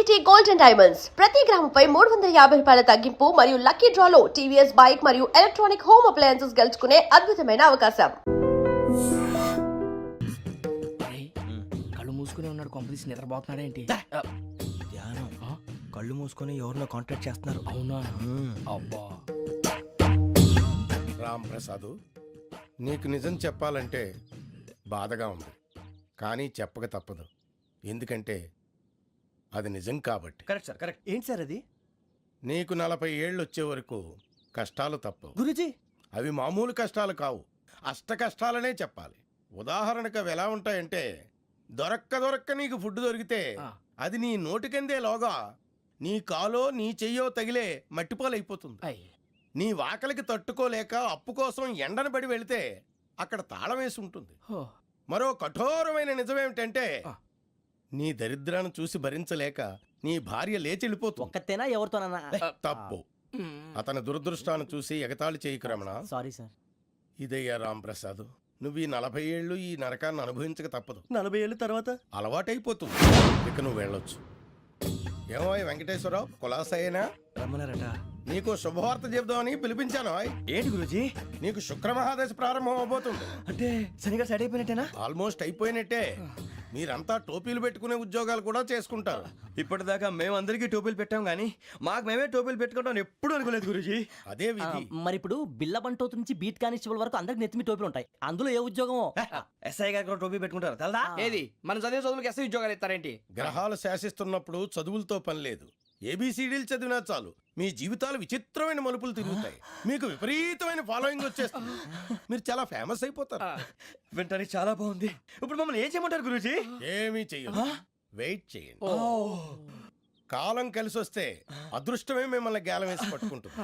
Trinity golden diamonds ప్రతి గ్రాముపై 350 రూపాయల తగ్గింపు మరియు లక్కీ డ్రాలో టీవీఎస్ బైక్ మరియు ఎలక్ట్రానిక్ హోమ్ అప్లయన్సెస్ గెలుచుకునే అద్భుతమైన అవకాశం. కళ్ళు మూసుకుని ఉన్నాడు, కొంపదీసి నిద్రపోతున్నాడేంటి? ధ్యానం కళ్ళు మూసుకొని ఎవరినో కాంటాక్ట్ చేస్తున్నారు. అవునా? అబ్బా రామ్ ప్రసాద్, నీకు నిజం చెప్పాలంటే బాధగా ఉంది, కానీ చెప్పక తప్పదు. ఎందుకంటే అది నిజం కాబట్టి. Correct sir, correct. ఏంటి సార్ అది? నీకు 40 ఏళ్ళు వచ్చే వరకు కష్టాలు తప్పవు. గురూజీ, అవి మామూలు కష్టాలు కావు, అష్ట కష్టాలనే చెప్పాలి. ఉదాహరణకు అవి ఎలా ఉంటాయంటే, దొరక్క నీకు ఫుడ్ దొరికితే అది నీ నోటికందే లోగా నీ కాలో నీ చెయ్యో తగిలే మట్టిపాలైపోతుంది. నీ వాకలికి తట్టుకోలేక అప్పు కోసం ఎండను పడి వెళితే అక్కడ తాళం వేసి ఉంటుంది. మరో కఠోరమైన నిజమేమిటంటే, నీ దరిద్రాన్ని చూసి భరించలేక నీ భార్య లేచి వెళ్ళిపోతుంది. ఒక్కతేనా ఎవరితోనన్నా? తప్పు. అతని దురదృష్టాన్ని చూసి ఎగతాళి చేయకు రమణ. Sorry sir. ఇదయ్యా రాంప్రసాద్, నువ్వు ఈ 40 ఏళ్ళు ఈ నరకాన్ని అనుభవించక తప్పదు. 40 ఏళ్ళ తర్వాత అలవాటైపోతుంది. ఇక నువ్వు వెళ్ళొచ్చు. ఏమో వెంకటేశ్వరరావు, కులాసైనా రమ్మన్నారట. నీకు శుభవార్త చెబుదామని పిలిపించాను. ఏంటి గురూజీ? నీకు శుక్రమహాదశ ప్రారంభం అవబోతుంది. అంటే శనిగా సెట్ అయిపోయినట్టేనా? ఆల్మోస్ట్ అయిపోయినట్టే. మీరంతా టోపీలు పెట్టుకునే ఉద్యోగాలు కూడా చేసుకుంటారు. ఇప్పటిదాకా మేమందరికీ టోపీలు పెట్టాం గానీ మాకు మేమే టోపీలు పెట్టుకుంటాం ఎప్పుడు అనుకోలేదు గురూజీ. అదే విధి. మరి ఇప్పుడు బిల్ల బంటోతు నుంచి బీట్ కానిస్టేబుల్ వరకు అందరికి నెత్తిమి టోపీలు ఉంటాయి. అందులో ఏ ఉద్యోగం? ఎస్ఐ గారు కూడా టోపీ పెట్టుకుంటారు తెలదా? ఏది మన చదివే చదువులకు ఎస్ఐ ఉద్యోగాలు ఇస్తారేంటి? గ్రహాలు శాసిస్తున్నప్పుడు చదువులతో పని లేదు. ఏబిసిడీలు చదివినా చాలు మీ జీవితాలు విచిత్రమైన మలుపులు తిరుగుతాయి. మీకు విపరీతమైన ఫాలోయింగ్ వచ్చేస్తుంది. మీరు చాలా ఫేమస్ అయిపోతారు. వింటానికి చాలా బాగుంది. ఇప్పుడు మమ్మల్ని ఏం చేయమంటారు గురూజీ? ఏమీ చెయ్యదు, వెయిట్ చేయండి. కాలం కలిసి వస్తే అదృష్టమే మిమ్మల్ని గేలం వేసి పట్టుకుంటుంది.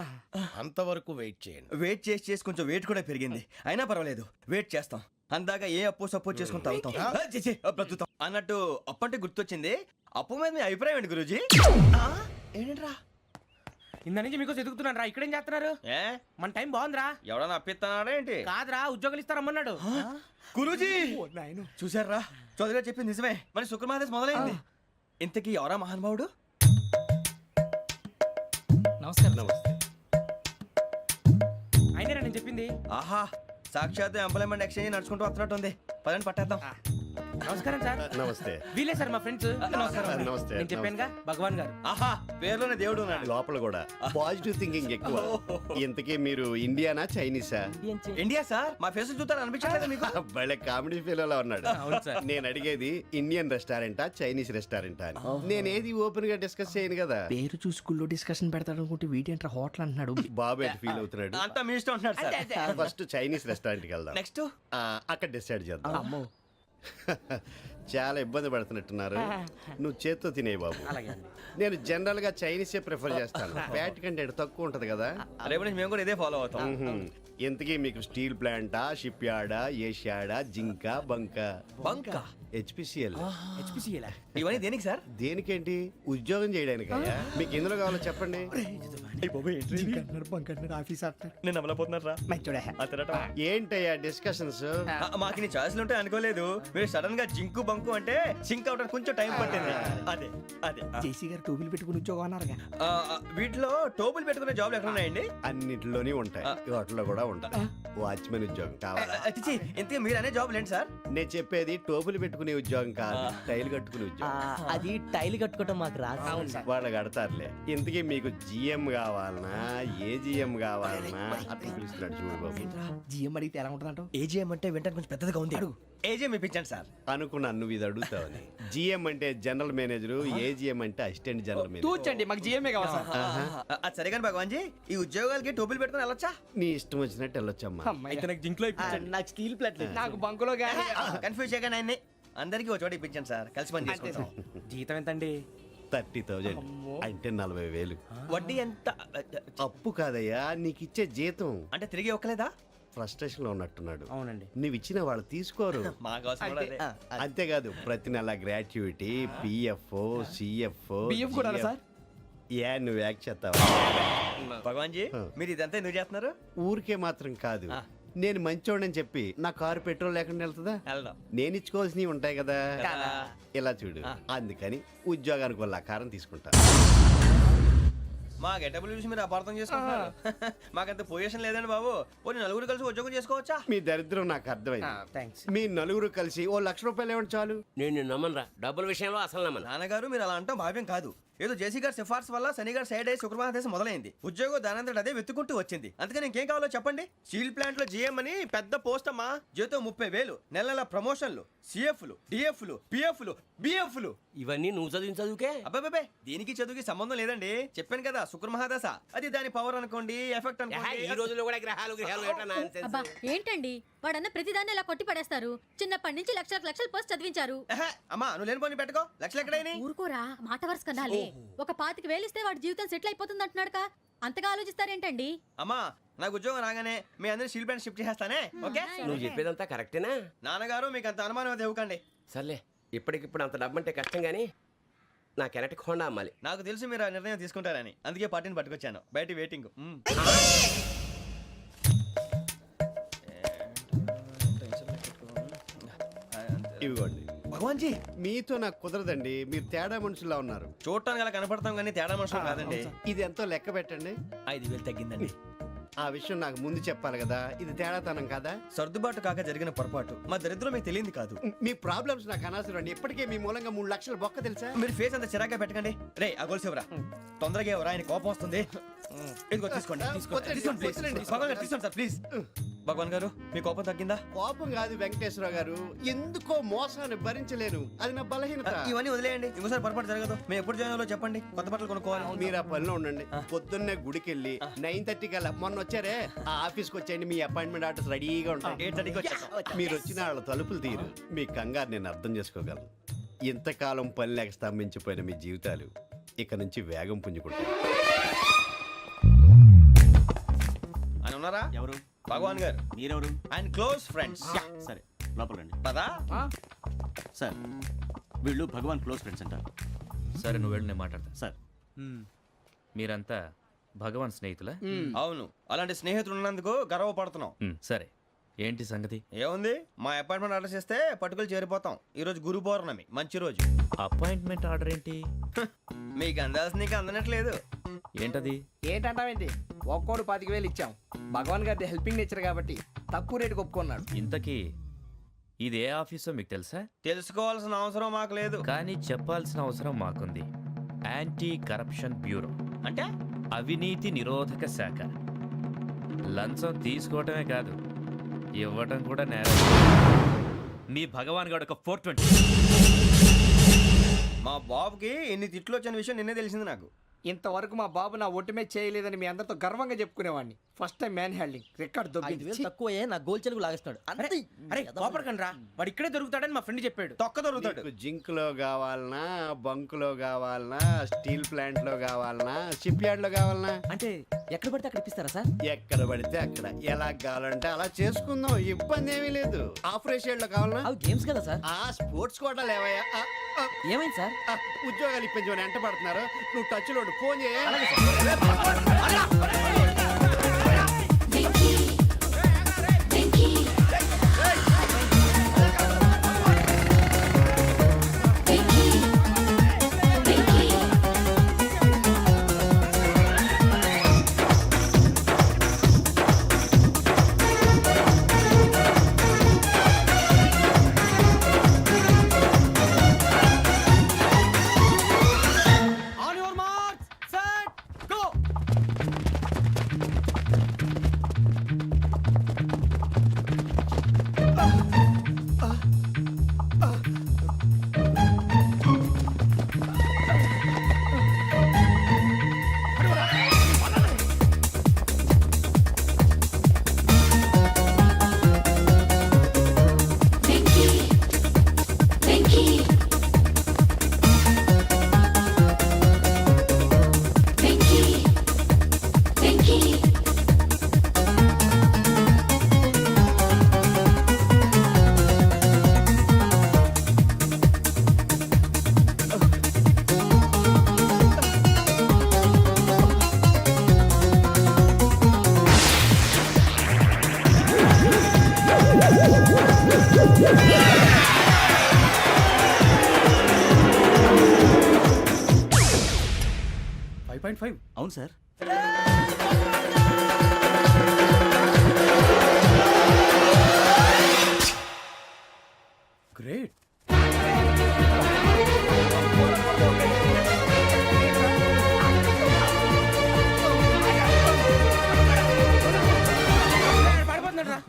అంతవరకు వెయిట్ చేయండి. వెయిట్ చేసి కొంచెం వెయిట్ కూడా పెరిగింది. అయినా పర్వాలేదు, వెయిట్ చేస్తాం. అందాక ఏ అప్పు సపోర్ట్ చేసుకుని తాగుతాం. బ్రతుకుతాం అన్నట్టు అప్పు అంటే గుర్తొచ్చింది. అప్పు మీద మీ అభిప్రాయం ఏంటి గురూజీ? ఏంటరా ఇంత నుంచి మీకు ఎదుగుతున్నాను రా. ఇక్కడేం చేస్తున్నారు? మన టైం బాగుందిరా. ఎవడన్నా అప్పిస్తున్నాడా ఏంటి? కాదురా, ఉద్యోగాలు ఇస్తారమ్మన్నాడు గురూజీ. చూసారా, చౌదరిగా చెప్పింది నిజమే. మరి శుక్రమహాదేశ్ మొదలైంది. ఇంతకీ ఎవరా మహానుభావుడు? నమస్కారం. అయినా నేను చెప్పింది. ఆహా, సాక్షాత్ ఎంప్లాయ్మెంట్ ఎక్స్చేంజ్ నడుచుకుంటూ వస్తున్నట్టు ఉంది. పదండి పట్టేద్దాం. నమస్కారం సార్. నమస్తే. వీలే సార్ మా ఫ్రెండ్స్. నమస్తే. నేను చెప్పానుగా, భగవాన్ గారు. ఆహా, పేర్లోనే దేవుడు ఉన్నాడు. లోపల కూడా పాజిటివ్ థింకింగ్ ఎక్కువ. ఇంతకీ మీరు ఇండియానా చైనీసా? India sir. మా ఫేస్ చూస్తారు అనిపించలేదు మీకు? వాళ్ళ కామెడీ ఫీల్ అలా ఉన్నాడు. అవును సార్. నేను అడిగేది ఇండియన్ రెస్టారెంటా చైనీస్ రెస్టారెంటా అని. నేనేది ఓపెన్ గా డిస్కస్ చేయను కదా. పేరు చూసి స్కూల్లో డిస్కషన్ పెడతాడు అనుకుంటే వీటేంట్రా హోటల్ అంటున్నాడు. బాబు ఎట్ ఫీల్ అవుతున్నాడు. అంతా మీ ఇష్టం ఉంటున్నాడు సార్. ఫస్ట్ చైనీస్ రెస్టారెంట్ కి వెళ్దాం. నెక్స్ట్ అక్కడ డిసైడ్ చేద్దాం. చాలా ఇబ్బంది పడుతున్నట్టున్నారు. నువ్వు చేత్తో తినే బాబు. నేను జనరల్ గా చైనీసే ప్రిఫర్ చేస్తాను. ఫ్యాట్ కంటెంట్ తక్కువ ఉంటది కదా. రేపు నుంచి మేము కూడా ఇదే ఫాలో అవుతాం. ఇంతకీ మీకు స్టీల్ ప్లాంటా, షిప్ యార్డా, ఏషియాడా, జింక, బంక, హెచ్పిసిఎల్. ఇవన్నీ దేనికి సార్? దేనికేంటి? ఉద్యోగం చేయడానికి. మీకు ఎందులో కావాలో చెప్పండి. నేను అమలపోతున్నారా? ఏంటయ్యా డిస్కషన్స్? మాకు నీ ఛాయిస్లు ఉంటాయి అనుకోలేదు. మీరు సడన్ గా జింకు బంకు అంటే సింక్ అవడానికి కొంచెం టైం పట్టింది. అదే అదే జేసీ గారు టోపీలు పెట్టుకుని ఉద్యోగం అన్నారుగా. వీటిలో టోపులు పెట్టుకునే జాబ్లు ఎక్కడ ఉన్నాయండి? అన్నిటిలోనే ఉంటాయి, వాటిలో కూడా ఉంటాయి. వాచ్మెన్ ఉద్యోగం కావాలా? ఇంతకీ మీరు అనే జాబ్ ఏంటి సార్? నేను చెప్పేది టోపులు పెట్టుకునే ఉద్యోగం కాదు, టైల్ కట్టుకునే ఉద్యోగం. అది టైల్ కట్టుకోవటం మాకు రాదు. వాళ్ళు కడతారులే. ఇంతకీ మీకు జిఎం కావాలనా, ఏ జిఎం కావాలనా? అట్లా పిలుస్తున్నాడు చూడు బాబు. జిఎం అడిగితే ఎలా ఉంటుందంట? ఏజీఎం అంటే వింటానికి కొంచెం పెద్దదిగా ఉంది. ఏజీఎం ఇప్పించండి సార్. అనుకున్నాను నువ్వు ఇది అడుగుతావని. జిఎం అంటే జనరల్ మేనేజర్, ఏజిఎం అంటే అసిస్టెంట్ జనరల్ మేనేజర్. తూచండి, మాకు జిఎంఏ కావాలి సార్. అది సరే కానీ భగవాన్ జీ, ఈ ఉద్యోగాలకి టోపులు పెట్టుకుని వెళ్ళొచ్చా? నీ ఇష్టం వచ్చినట్టు వెళ్ళొచ్చమ్మా. అయితే నాకు జింక్లో నాకు స్టీల్ ప్లేట్ నాకు బంకులో గానీ. కన్ఫ్యూజ్ చేయగానే ఆయన్ని అందరికీ ఒక చోట ఇప్పించండి సార్. కలిసి పని చేసుకుంటాం. జీతం ఎంతండి? 30,000 అంటే 40,000. వడ్డీ ఎంత? అప్పు కాదయ్యా, నీకు ఇచ్చే జీతం. అంటే తిరిగి ఒక్కలేదా? ఫ్రస్ట్రేషన్ లో ఉన్నట్టున్నాడు. అవునండి. నువ్వు ఇచ్చిన వాళ్ళు తీసుకోరు. మాకు అవసరం కూడా అదే. అంతేకాదు ప్రతి నెల గ్రాట్యుటీ, పిఎఫ్, సిఎఫ్. బియ్యం కూడా సార్? ఏ నువ్వు యాక్ట్ చేస్తావా? భగవాన్ జీ, మీరు ఇదంతా ఎందుకు చేస్తున్నారు? ఊరికే మాత్రం కాదు, నేను మంచోడని చెప్పి నా కారు పెట్రోల్ లేకుండా వెళ్తుందా? వెళ్దాం. నేను ఇచ్చుకోవాల్సినవి ఉంటాయి కదా. ఇలా చూడు, అందుకని ఉద్యోగానికి వాళ్ళ ఆకారం తీసుకుంటా. మా గెటబుల్ చూసి మీరు అపార్థం చేసుకుంటున్నారు. మాకంత పొజిషన్ లేదండి బాబు. పోనీ నలుగురు కలిసి ఉద్యోగం చేసుకోవచ్చా? మీ దరిద్రం నాకు అర్థమైంది. థ్యాంక్స్. మీ నలుగురు కలిసి ఓ ₹1,00,000 ఇవ్వండి చాలు. నేను నమ్మనరా, డబ్బుల విషయంలో అసలు నమ్మను. నాన్నగారు మీరు అలా అంటాం భావ్యం కాదు. ఏదో జేసీ గారి సిఫార్సు వల్ల శని గారు సైడ్ అయ్యి శుక్రవారం దేశం మొదలైంది. ఉద్యోగం దానంతటి అదే వెతుకుంటూ వచ్చింది. అందుకని ఇంకేం కావాలో చెప్పండి. స్టీల్ ప్లాంట్ లో జీఎం అని పెద్ద పోస్ట్ అమ్మా. జీతం 30,000, నెల నెల ప్రమోషన్లు, సిఎఫ్లు, డిఎఫ్లు, పిఎఫ్లు, బిఎఫ్లు. ఇవన్నీ నువ్వు చదివిన చదువుకే. అబ్బాబే దీనికి చదువుకి సంబంధం లేదండి. చెప్పాను కదా శుక్ర మహాదశ. అది దాని పవర్ అనుకోండి, ఎఫెక్ట్ ఈ అనుకోండి. రోజుల్లో కూడా గ్రహాలు ఏటా nonsense? అబ్బా ఏంటండి వాడన్న ప్రతిదాన్ని ఇలా కొట్టి పడేస్తారు. చిన్నప్పటి నుంచి లక్షలు పోస్ట్ చదివించారు. ఎహె, అమ్మా నువ్వు లేని పోనీ పెట్టుకో. లక్షలు ఎక్కడైనా ఊరుకోరా, మాట వరుస కనాలే. ఒక 25,000 ఇస్తే వాడి జీవితం సెటిల్ అయిపోతుంది అంటున్నాడుగా. అంతగా ఆలోచిస్తారేంటండి? అమ్మా నాకు ఉద్యోగం రాగానే మీ అందరూ స్టీల్ ప్లాంట్ షిఫ్ట్ చేస్తానే. ఓకే నువ్వు చెప్పేదంతా కరెక్టేనా? నాన్నగారు మీకు అంత అనుమానం అయితే ఇవ్వకండి. సర్లే, ఇప్పటికిప్పుడు అంత డబ్బు అంటే కష్టం కానీ నా కెనటిక్ హోండా అమ్మాలి. నాకు తెలుసు మీరు ఆ నిర్ణయం తీసుకుంటారని, అందుకే పార్టీని పట్టుకొచ్చాను. బయట వెయిటింగ్. ఇవ్వండి. భగవాన్ జీ మీతో నాకు కుదరదండి, మీరు తేడా మనుషుల్లా ఉన్నారు. చూడటానికి అలా కనపడతాం కానీ తేడా మనుషులు కాదండి. ఇది ఎంతో లెక్క పెట్టండి. 5,000 తగ్గిందండి. ఆ విషయం నాకు ముందు చెప్పాలి కదా. ఇది తేడాతనం కదా. సర్దుబాటు కాక జరిగిన పొరపాటు. మా దరిద్రం మీకు తెలియంది కాదు. మీ ప్రాబ్లమ్స్ నాకు అనవసరం అండి. ఇప్పటికే మీ మూలంగా 3 లక్షల బొక్క తెలుసా? మీరు ఫేస్ అంత చిరాగ్గా పెట్టకండి. రే ఆ గొలుసేవరా, తొందరగా ఎవరా, ఆయన కోపం వస్తుంది. ఇదిగో తీసుకోండి. తీసుకోండి ప్లీజ్. భగవాన్ గారు తీసుకోండి సార్ ప్లీజ్. భగవాన్ గారు మీ కోపం తగ్గిందా? కోపం కాదు వెంకటేశ్వర గారు, ఎందుకో మోసాన్ని భరించలేను. అది నా బలహీనత. ఇవన్నీ వదిలేయండి. ఇంకోసారి పొరపాటు జరగదు. మేము ఎప్పుడు జాయిన్ అవ్వాలో చెప్పండి. కొత్త బట్టలు కొనుక్కోవాలి. మీరు ఆ పనిలో ఉండండి. పొద్దున్నే గుడికి వెళ్ళి 9:30 కల్లా, మొన్న వచ్చారే ఆ ఆఫీస్కి వచ్చేయండి. మీ అపాయింట్మెంట్ ఆర్డర్స్ రెడీగా ఉంటాయి. 8:30కి వచ్చేస్తాం. మీరు వచ్చిన వాళ్ళ తలుపులు తీరు. మీ కంగారు నేను అర్థం చేసుకోగలను. ఇంతకాలం పని లేక స్తంభించిపోయిన మీ జీవితాలు ఇక నుంచి వేగం పుంజుకుంటాయి. ఆయన ఉన్నారా? ఎవరు? భగవాన్ గారు. మీరెవరు? ఆయన క్లోజ్ ఫ్రెండ్స్. సరే లోపల రండి. పదా సార్ వీళ్ళు భగవాన్ క్లోజ్ ఫ్రెండ్స్ అంటారు. సరే నువ్వు వెళ్ళి నేను మాట్లాడతా. సార్ మీరంతా భగవాన్ స్నేహితులా? అవును, అలాంటి స్నేహితులు ఉన్నందుకు గర్వపడుతున్నాం. సరే ఏంటి సంగతి? ఏముంది, మా అపాయింట్మెంట్ ఆర్డర్ చేస్తే పట్టుకులు చేరిపోతాం. ఈ రోజు గురు పౌర్ణమి, మంచి రోజు. అపాయింట్మెంట్ ఆర్డర్ ఏంటి? మీకు అందాల్సిన నీకు అందనట్లేదు. ఏంటది? ఏంటంటావేంటి? ఒక్కోడు 25,000 ఇచ్చాం. భగవాన్ గారి హెల్పింగ్ నేచర్ కాబట్టి తక్కువ రేటుకి ఒప్పుకున్నాడు. ఇంతకీ ఇది ఏ ఆఫీసో మీకు తెలుసా? తెలుసుకోవాల్సిన అవసరం మాకు లేదు. కానీ చెప్పాల్సిన అవసరం మాకుంది. యాంటీ కరప్షన్ బ్యూరో, అంటే అవినీతి నిరోధక శాఖ. లంచం తీసుకోవటమే కాదు, ఇవ్వటం కూడా నేరం. మీ భగవాన్ గారు ఒక 420. మా బాబుకి ఎన్ని తిట్లు వచ్చిన విషయం నిన్నే తెలిసింది నాకు. ఇంతవరకు మా బాబు నా ఒట్టుమే చేయలేదని మీ అందరితో గర్వంగా చెప్పుకునేవాడిని. First time man handing record 5,000 తక్కువ నా గోల్ చెలుగు లాగేస్తున్నాడు. అరే కోపడకండి రా, వాడు ఇక్కడే దొరుకుతాడని మా ఫ్రెండ్ చెప్పాడు. తొక్క దొరుకుతాడు. మీకు జింక్ లో కావాలనా, బంక్ లో కావాలనా, స్టీల్ ప్లాంట్ లో కావాలనా, షిప్ యార్డ్ లో కావాలనా? అంటే ఎక్కడ పడితే అక్కడ ఇప్పిస్తారా సార్? ఎక్కడ పడితే అక్కడ, ఎలా కావాలంటే అలా చేసుకుందాం. ఇబ్బంది ఏమీ లేదు. ఆపరేషన్ లో కావాలనా? అవి గేమ్స్ కదా సార్. ఆ స్పోర్ట్స్ కోటా లేవయ్యా. ఏమైంది సార్? ఉద్యోగాలు ఇప్పించమని ఎంట పడుతున్నారు. నువ్వు టచ్ లో ఫోన్ చేయ. 5.5 అవును సార్. గ్రేట్.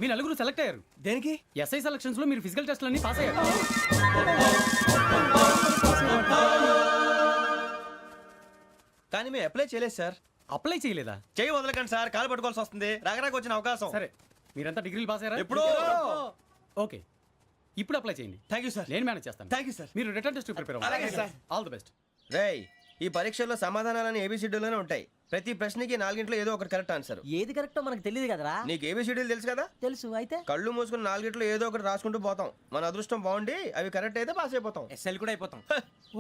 మీ నలుగురు సెలెక్ట్ అయ్యారు. దేనికి? ఎస్ఐ సెలక్షన్స్ లో మీరు ఫిజికల్ టెస్ట్ అన్ని పాస్ అయ్యారు. కానీ మేము అప్లై చేయలేదు సార్. అప్లై చేయలేదా? చేయి వదలకండి సార్, కాలు పట్టుకోవాల్సి వస్తుంది. రాగరాకు వచ్చిన అవకాశం. సరే, మీరంతా డిగ్రీలు పాస్ అయ్యారా? ఎప్పుడో. ఓకే, ఇప్పుడు అప్లై చేయండి. Thank you sir. నేను మేనేజ్ చేస్తాను. Thank you sir. మీరు రిటర్న్ టెస్ట్ ప్రిపేర్ అలాగే అవ్వండి. సార్. All the best. రేయ్, ఈ పరీక్షల్లో సమాధానాలని ఏబిసిడ్యూల్లోనే ఉంటాయి. ప్రతి ప్రశ్నకి 4 ఏదో ఒకటి కరెక్ట్ ఆన్సర్. ఏది కరెక్టో మనకు తెలియదు కదరా. నీకు ఏబిసిడ్యూల్ తెలుసు కదా? తెలుసు. అయితే కళ్ళు మూసుకుని 4 ఏదో ఒకటి రాసుకుంటూ పోతాం. మన అదృష్టం బాగుండి అవి కరెక్ట్ అయితే పాస్ అయిపోతాం. ఎస్ఎల్ కూడా అయిపోతాం.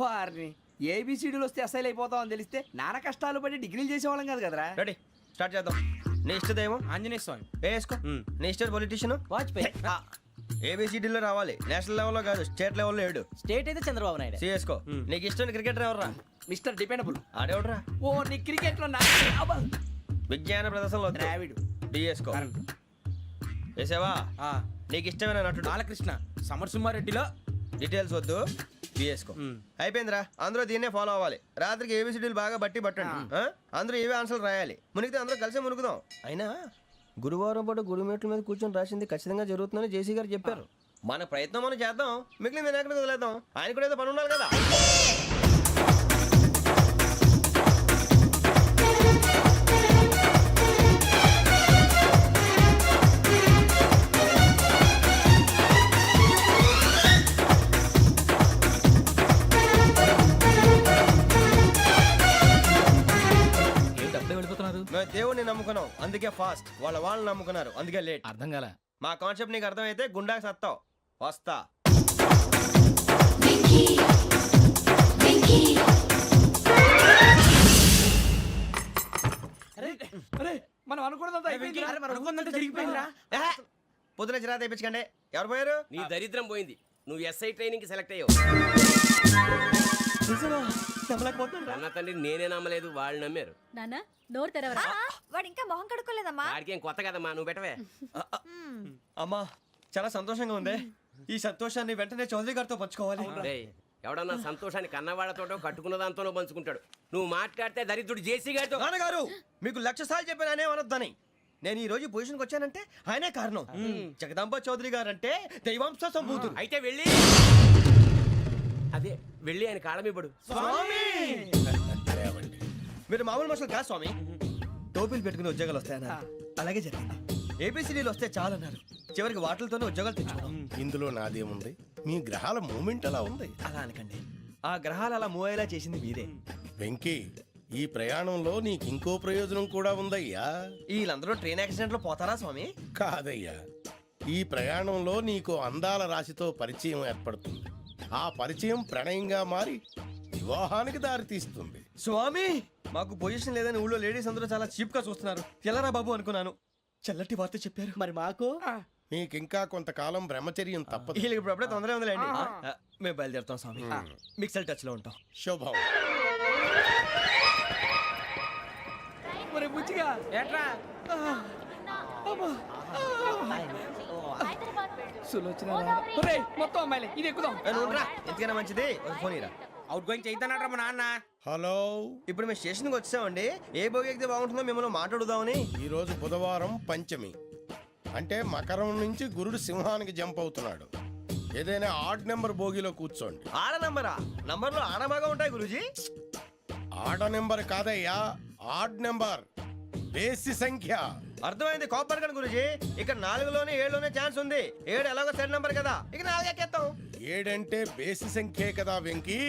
వారిని ఏబిసిడీలు వస్తే ఎస్ఐలు అయిపోతాం అని తెలిస్తే నాన్న కష్టాలు పడి డిగ్రీలు చేసేవాళ్ళం కాదు కదరా. రెడీ, స్టార్ట్ చేద్దాం. నీ ఇష్టదేమో ఆంజనేయ స్వామి. వేసుకో. నీ ఇష్ట పొలిటీషియన్ వాజ్పేయి. ఏబిసిడీలో రావాలి. నేషనల్ లెవెల్లో కాదు, స్టేట్ లెవెల్లో 7. స్టేట్ అయితే చంద్రబాబు నాయుడు. సిఎస్కో. నీకు ఇష్టం క్రికెటర్ ఎవర్రా? Mister dependable. ఆడేవడరా? ఓ నీ క్రికెట్ లో విజ్ఞాన ప్రదర్శనలో ద్రావిడు. డిఎస్కో. వేసావా? నీకు ఇష్టమైన నటుడు? బాలకృష్ణ. సమర్ సుమారెడ్డిలో డీటెయిల్స్ వద్దు, బిఎస్కో. అయిపోయిందిరా. అందరూ దీన్నే ఫాలో అవ్వాలి. రాత్రికి ఏబిసిడీలు బాగా బట్టి పట్టండి. అందరూ ఏవే ఆన్సర్లు రాయాలి. మునిగితే అందరూ కలిసి మునుగుదాం. అయినా గురువారం పాటు గురుమేట్ల మీద కూర్చొని రాసింది ఖచ్చితంగా జరుగుతుందని జేసీ గారు చెప్పారు. మన ప్రయత్నం మనం చేద్దాం, మిగిలింది నేను ఎక్కడికి వదిలేద్దాం. ఆయన కూడా ఏదో పని ఉండాలి కదా. మేము దేవుడిని నమ్ముకున్నాం, అందుకే ఫాస్ట్. వాళ్ళు నమ్ముకున్నారు, అందుకే లేట్. అర్థం కాల. మా కాన్సెప్ట్ నీకు అర్థమైతే గుండాకి సత్తావు. వస్తా. మనం అనుకున్నదంతా జరిగిపోయిందిరా. పొద్దున చిరా తెప్పించకండి. ఎవరు పోయారు? నీ దరిద్రం పోయింది. నువ్వు ఎస్ఐ ట్రైనింగ్ కి సెలెక్ట్ అయ్యావు. అన్న తండ్రి నేనే నమ్మలేదు, వాళ్ళు నమ్మారు. నాన్న నోరు తెరవరా. వాడు ఇంకా మొహం కడుక్కోలేదమ్మా. వాడికి ఏం కొత్త కదమ్మా, నువ్వు పెట్టవే. అమ్మా, చాలా సంతోషంగా ఉంది. ఈ సంతోషాన్ని వెంటనే చౌదరి గారితో పంచుకోవాలి. డేయ్, ఎవడన్నా సంతోషాన్ని కన్నవాళ్లతోటో కట్టుకున్న దాంతోనో పంచుకుంటాడు. నువ్వు మాట్లాడితే దరిద్రుడు జేసీ గారితో. నాన్నగారు, మీకు 1,00,000 సార్లు చెప్పానే అనొద్దని. నేను ఈ రోజు పొజిషన్కి వచ్చానంటే ఆయనే కారణం. జగదాంబ చౌదరి గారు అంటే దైవాంశ సంభూతుడు. అయితే వెళ్ళి అదే వెళ్ళి ఆయన కాళ్ళమివ్వడు. మీరు మామూలు మనుషులు కాదు స్వామి. టోపీలు పెట్టుకుని ఉద్యోగాలు వస్తాయన్నారు, అలాగే జరిగింది. ఏబిసిడీలు వస్తే చాలన్నారు, చివరికి వాటిలతోనే ఉద్యోగాలు తెచ్చుకున్నాం. ఇందులో నాదేముంది? మీ గ్రహాల మూమెంట్ అలా ఉంది. అలా అనకండి, ఆ గ్రహాలు అలా మూవ్ అయ్యేలా చేసింది మీరే. వెంకీ, ఈ ప్రయాణంలో నీకు ఇంకో ప్రయోజనం కూడా ఉందయ్యా. వీళ్ళందరూ ట్రైన్ యాక్సిడెంట్ లో పోతారా స్వామి? కాదయ్యా, ఈ ప్రయాణంలో నీకు అందాల రాశితో పరిచయం ఏర్పడుతుంది. ఆ పరిచయం ప్రణయంగా మారి వివాహానికి దారితీస్తుంది. స్వామి, మాకు పొజిషన్ లేదని ఊళ్ళో లేడీస్ అందరూ చాలా చీప్ గా చూస్తున్నారు. ఎలారా బాబు అనుకున్నాను. చల్లటి వార్త చెప్పారు. మరి మాకు నీకింకా కొంతకాలం బ్రహ్మచర్యం తప్పదు. వీళ్ళకి ఇప్పుడు అప్పుడే తొందరగా ఉందిలేండి. మేము బయలుదేరుతాం స్వామి. మిక్సెల్ టచ్ లో ఉంటాం. శుభం. ఏట్రా మొత్తం అమ్మాయిలే, ఇది ఎక్కుదాం. ఎందుకైనా మంచిది ఒక ఫోన్ ఇరా. అవుట్ గోయింగ్ చేద్దానట్రా మా నాన్న. హలో, ఇప్పుడు మేము స్టేషన్కి వచ్చామండి. ఏ బోగి ఎక్కితే బాగుంటుందో మిమ్మల్ని మాట్లాడుదామని. ఈరోజు బుధవారం పంచమి, అంటే మకరం నుంచి గురుడు సింహానికి జంప్ అవుతున్నాడు. ఏదైనా ఆడ్ నెంబర్ బోగిలో కూర్చోండి. ఆడ నంబరా? నంబర్లో ఆడ బాగా ఉంటాయి గురూజీ. ఆడ నెంబర్ కాదయ్యా, ఆడ్ నెంబర్, బేసి సంఖ్య. అర్థమైంది, కాపర్ కానీ గురూజీ. ఇక్కడ 4లోనే 7లోనే ఛాన్స్ ఉంది. 7 ఎలాగో సెడ్ నంబర్ కదా, ఇక 4 ఎక్కేస్తాం. 7 అంటే బేసి సంఖ్యే కదా వెంకీ.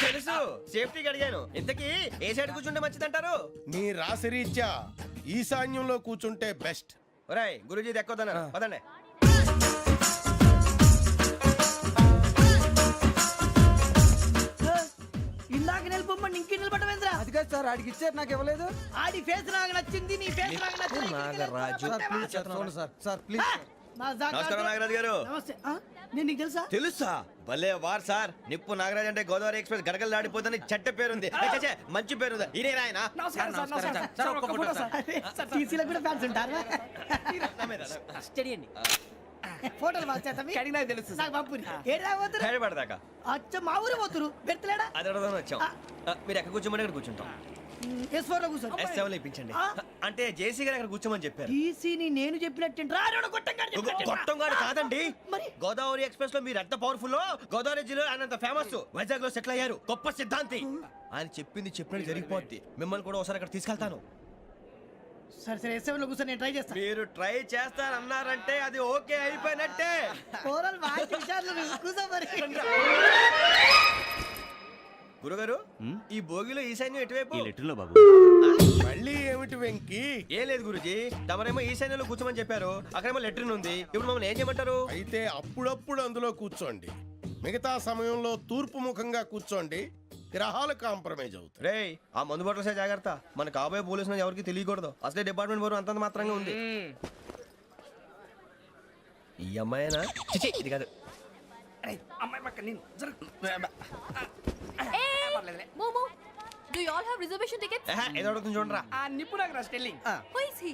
తెలుసు, సేఫ్టీకి అడిగాను. ఇంతకీ ఏ సైడ్ కూర్చుంటే మంచిదంటారు? నీ రాశి రీత్యా ఈశాన్యంలో కూర్చుంటే బెస్ట్. ఒరాయ్, గురూజీ దెక్కొద్దన్నారు, పదండి. ఇందాక నిలబొమ్మని ఇంకే నిలబడమేంద్రా. అది కాదు సార్, ఆడికి ఇచ్చారు, నాకు ఇవ్వలేదు. ఆడి ఫేస్ నాకు నచ్చింది, నీ ఫేస్ నాకు నచ్చింది. నాగరాజు, సార్ ప్లీజ్ నమస్కారం నాగరాజు గారు. నమస్తే నేను నీకు తెలుసా? తెలుసా? భలే వార్ సార్. నిప్పు నాగరాజ్ అంటే గోదావరి ఎక్స్ప్రెస్ గడగలు దాడిపోతుంది చెట్ట పేరుంది. ఛే, మంచి పేరుంది. ఇదే ఆయన టీసీలో కూడా ఫ్యాన్స్ ఉంటారా? స్టడీ అండి. ఫోటోలు కడిగి నాకు తెలుసు నాకు పంపుని ఏడా పోతురు? హైదరాబాద్ అచ్చ మా ఊరు పోతురు పెడతలేడా? అది అడగదామని వచ్చాం. మీరు ఎక్కడ కూర్చోమని అక్కడ కూర్చుంటాం. S4 లో కూర్చో. S7 ఇప్పించండి. అంటే జేసీ గారు అక్కడ కూర్చోమని చెప్పారు. టీసీని నేను చెప్పినట్టు గొట్టంగాడు కాదండి. మరి గోదావరి ఎక్స్ప్రెస్ లో మీరు ఎంత పవర్ఫుల్, గోదావరి జిల్లా ఆయన ఫేమస్, వైజాగ్ లో సెటిల్ అయ్యారు, గొప్ప సిద్ధాంతి. ఆయన చెప్పింది చెప్పినట్టు జరిగిపోద్ది. మిమ్మల్ని కూడా ఒకసారి అక్కడ తీసుకెళ్తాను. సరే సరే S7 లో కూర్చో, నేను ట్రై చేస్తాను. మీరు ట్రై చేస్తారన్నారంటే అది ఓకే అయిపోయినట్టే. కూర్చో మరి. గురుగారు, ఈ భోగిలో ఈశాన్యం ఎటువైపు? ఈ లెటర్లో బాబు. మళ్ళీ ఏమిటి వెంకీ? ఏం లేదు గురుజీ, తమరేమో ఈశాన్యంలో కూర్చోమని చెప్పారు, అక్కడేమో లెటర్ ఉంది. ఇప్పుడు మమ్మల్ని ఏం చేయమంటారు? అయితే అప్పుడప్పుడు అందులో కూర్చోండి, మిగతా సమయంలో తూర్పు ముఖంగా కూర్చోండి. గ్రహాలు కాంప్రమైజ్ అవుతాయి. రేయ్, ఆ మందు బట్టలసే జాగ్రత్త. మన కాబోయే పోలీసులు ఎవరికి తెలియకూడదు. అసలే డిపార్ట్మెంట్ బోరు అంతంత మాత్రంగా ఉంది. ఈ అమ్మాయినా? చిచి, ఇది కాదు. అమ్మాయి పక్క నేను Momo, do you all have reservation tickets? ఏదో అడుగుతుంది చూడరా. ఆ నిప్పు Nagaraj telling. Who is he?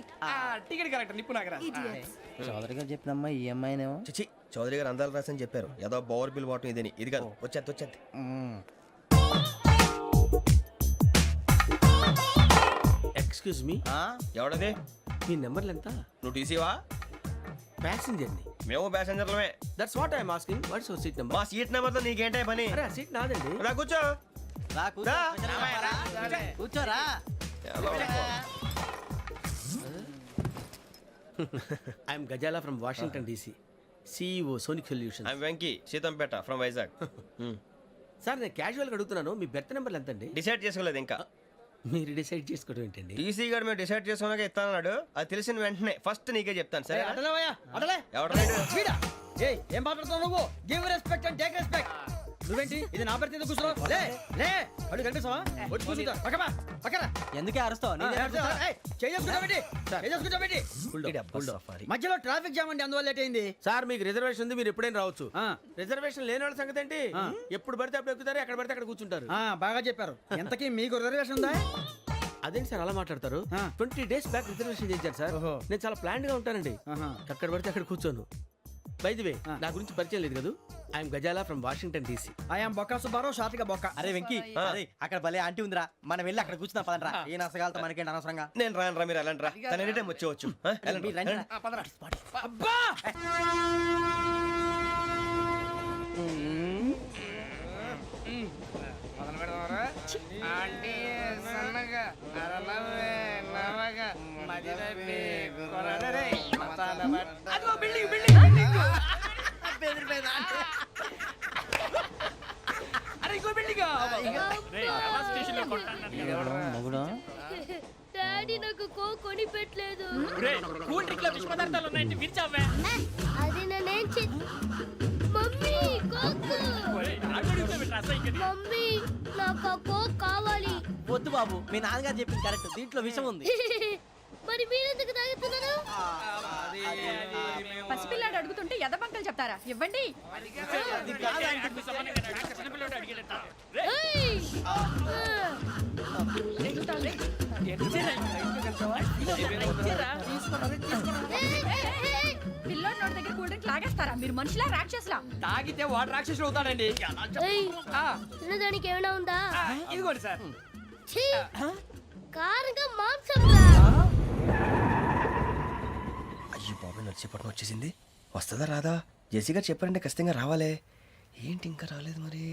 Ticket correct నిప్పు నాగరాజ్. Idiots. చౌదరి గారు చెప్పినమ్మా ఈ అమ్మాయినేమో. చిచి, చౌదరి గారు అందాలు రాసని చెప్పారు. ఏదో బోర్ బిల్ వాటం ఇదని. ఇది కాదు, వచ్చేది. Excuse me, ఎవడది? మీ నెంబర్లు ఎంత? నువ్వు టీసీవా? ప్యాసింజర్ ని. మేము ప్యాసెంజర్లమే. That's what I'm asking. What's your seat number? మా సీట్ నెంబర్ తో నీకేంటే పని? అరే ఆ సీట్ నాదండి. రా కూర్చో. రా. కూర్చోరా. I'm Gazala from Washington DC, CEO sonic solution. I'm Venky, Seethampeta from Vizag. Sir నేను క్యాజువల్గా అడుగుతున్నాను, మీ బెర్త్ నెంబర్లు ఎంత అండి? డిసైడ్ చేసుకోలేదు ఇంకా. మీరు డిసైడ్ చేసుకోవడం ఏంటండి? టీసీ గారు మేము డిసైడ్ చేసుకున్నాక ఇస్తానన్నాడు. అది తెలిసిన వెంటనే ఫస్ట్ నీకే చెప్తాను. సరే? ఎవరు? ఏం మాట్లాడుతావు నువ్వు? Give respect and take respect. నువ్వేంటి ఇది నా పరిస్థితి కూర్చున్నావు? లే లే, అడుగు కనిపిస్తావా? వచ్చి కూర్చుంటా. పక్కన ఎందుకే అరుస్తావు? మధ్యలో ట్రాఫిక్ జామ్ అండి, అందువల్ల లేట్ అయింది. సార్ మీకు రిజర్వేషన్ ఉంది, మీరు ఎప్పుడైనా రావచ్చు. రిజర్వేషన్ లేని వాళ్ళ సంగతి ఏంటి? ఎప్పుడు పడితే అప్పుడు ఎక్కుతారు, ఎక్కడ పడితే అక్కడ కూర్చుంటారు. బాగా చెప్పారు. ఎంతకీ మీకు రిజర్వేషన్ ఉందా? అదేంటి సార్ అలా మాట్లాడతారు? 20 days బ్యాక్ రిజర్వేషన్ చేశారు సార్. నేను చాలా ప్లాన్డ్ గా ఉంటానండి. అక్కడ పడితే అక్కడ కూర్చోను. బై ది వే, నా గురించి పరిచయం లేదు కదా. I'm Gazala from Washington DC. I'm Bokka Subbarao, షార్ట్గా బొక్క. అరే వెంకీ, అక్కడ భలే ఆంటీ ఉందిరా, మనం వెళ్ళి అక్కడ కూర్చున్నా పదరా. ఏ నసగాలతో మనకేంటి అనవసరంగా. నేను రాను రా, మీరు వెళ్ళండి రా. తన ఎనీ టైం వచ్చేవచ్చు. అబ్బా డాడీ నాకు కోక్ కొని పెట్టలేదు. అది నేనేం మమ్మీ కోక్. మమ్మీ నాకు ఆ కోక్ కావాలి. వద్దు బాబు, మీ నాన్నగారు చెప్పింది కరెక్ట్, దీంట్లో విషయం ఉంది. మరి మీరెందుకు తాగుతున్నారు? పసిపిల్లాడు అడుగుతుంటే ఎదబంకలు చెప్తారా? ఇవ్వండి. ఏయ్! పిల్లోడి నోటి దగ్గర కూల్ డ్రింక్ లాగేస్తారా? మీరు మనుషులా రాక్షసులా? తాగితే వాడు రాక్షసుడు అవుతాడండి. ఏయ్! తినడానికి ఏమైనా ఉందా? ఇదిగోండి సార్. ఛీ! కారంగా మాంసం రా. అయ్యో బాబు, నడిచేపట్నం వచ్చేసింది. వస్తుందా రాదా? జెసి గారు చెప్పారంటే ఖచ్చితంగా రావాలే. ఏంటి ఇంకా రాలేదు మరి?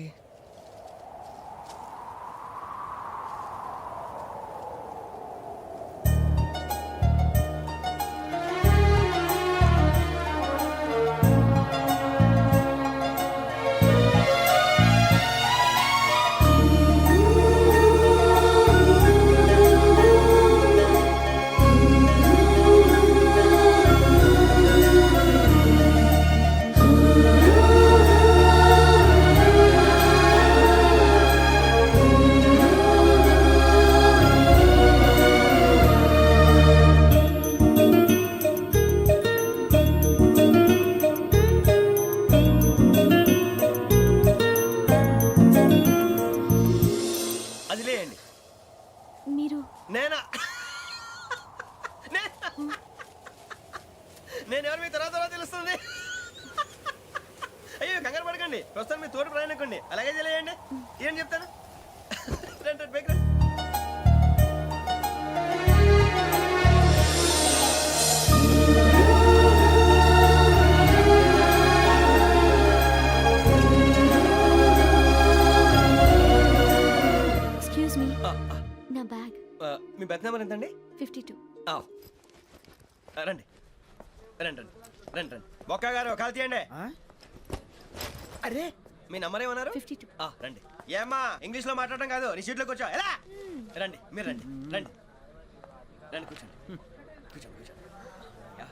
మీరు నేనా నేను ఎవరు మీ తర్వాత తెలుస్తుంది. అయ్యో కంగారు పడకండి, ప్రస్తుతం మీ తోడు ప్రయాణకండి. అలాగే తెలియండి, ఏం చెప్తాను. రండి, బైక్ రండి. ఎక్స్క్యూజ్ మీ నా బ్యాగ్ మీ బెత్ నెంబర్ ఎంతండి? 52. రండి రండి రండి రండి రండి. బొక్క గారు కాల్ తీయండి. అరే మీ నంబర్ ఏమన్నారు? 52. రండి. ఏమ్మా ఇంగ్లీష్ లో మాట్లాడడం కాదు, నీ సీట్లో కూర్చో. ఎలా రండి, మీరు రండి రండి రండి, కూర్చోండి కూర్చోండి కూర్చోండి. యా.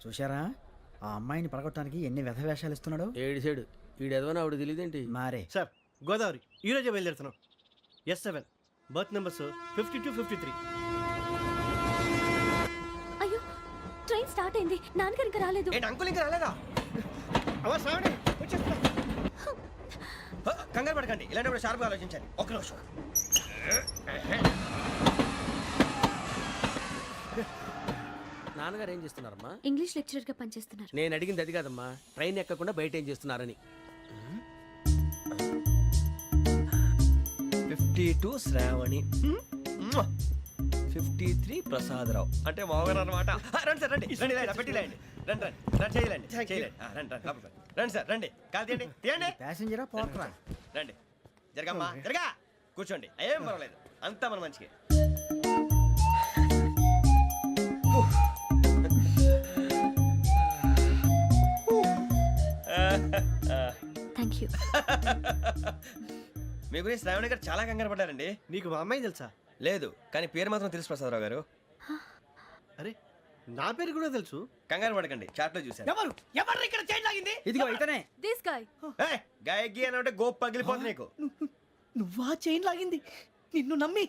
చూశారా ఆ అమ్మాయిని పడగొట్టడానికి ఎన్ని వ్యధ వేషాలు ఇస్తున్నాడు. ఏడు సైడు ఈడు ఎదవని ఆవిడ తెలియదేంటి? మారే సార్ గోదావరి ఈరోజే బయలుదేరుతున్నాం. S7 berth numbers 52, 53. అయ్యో ట్రైన్ స్టార్ట్ అయింది, నాన్నగారు ఇంకా రాలేదు. ఏంటి అంకుల్ ఇంకా రాలేదా? కంగారు పడకండి, ఇలాంటప్పుడు షార్ప్గా ఆలోచించండి. ఒక్క నిమిషం. నాన్నగారు ఏం చేస్తున్నారమ్మా? ఇంగ్లీష్ లెక్చరర్ గా పనిచేస్తున్నారు. నేను అడిగింది అది కాదమ్మా, ట్రైన్ ఎక్కకుండా బయట ఏం చేస్తున్నారని. 52 శ్రావణి, 53 ప్రసాదరావు అంటే మామగారు అనమాట. రండి సార్, రండి రండి, ఇలా పెట్టి లేండి. రండి రండి రండి, చేయలేండి చేయలేండి. రండి రండి లోపలికి రండి. రండి సార్, రండి, కాల్ తీయండి తీయండి. ప్యాసింజరా పోట్రా. రండి, జరగమ్మా జరగా, కూర్చోండి. ఏం పర్వాలేదు, అంతా మన మంచికి. Thank you. మీ గురించి శ్రావణి గారు చాలా కంగారు పడ్డారండి. నీకు మా అమ్మాయి తెలుసా? లేదు, కానీ పేరు మాత్రం తెలుసు ప్రసాదరావు గారు. అరే నా పేరు కూడా తెలుసు. కంగారు పడకండి, చాట్ లో చూసాను. ఎవరు ఎవరు ఇక్కడ చైన్ లాగింది? ఇదిగో ఇతనే. This guy. గాయకి అని అంటే గోప్ పగిలిపోతుంది నీకు. నువ్వా చైన్ లాగింది? నిన్ను నమ్మి.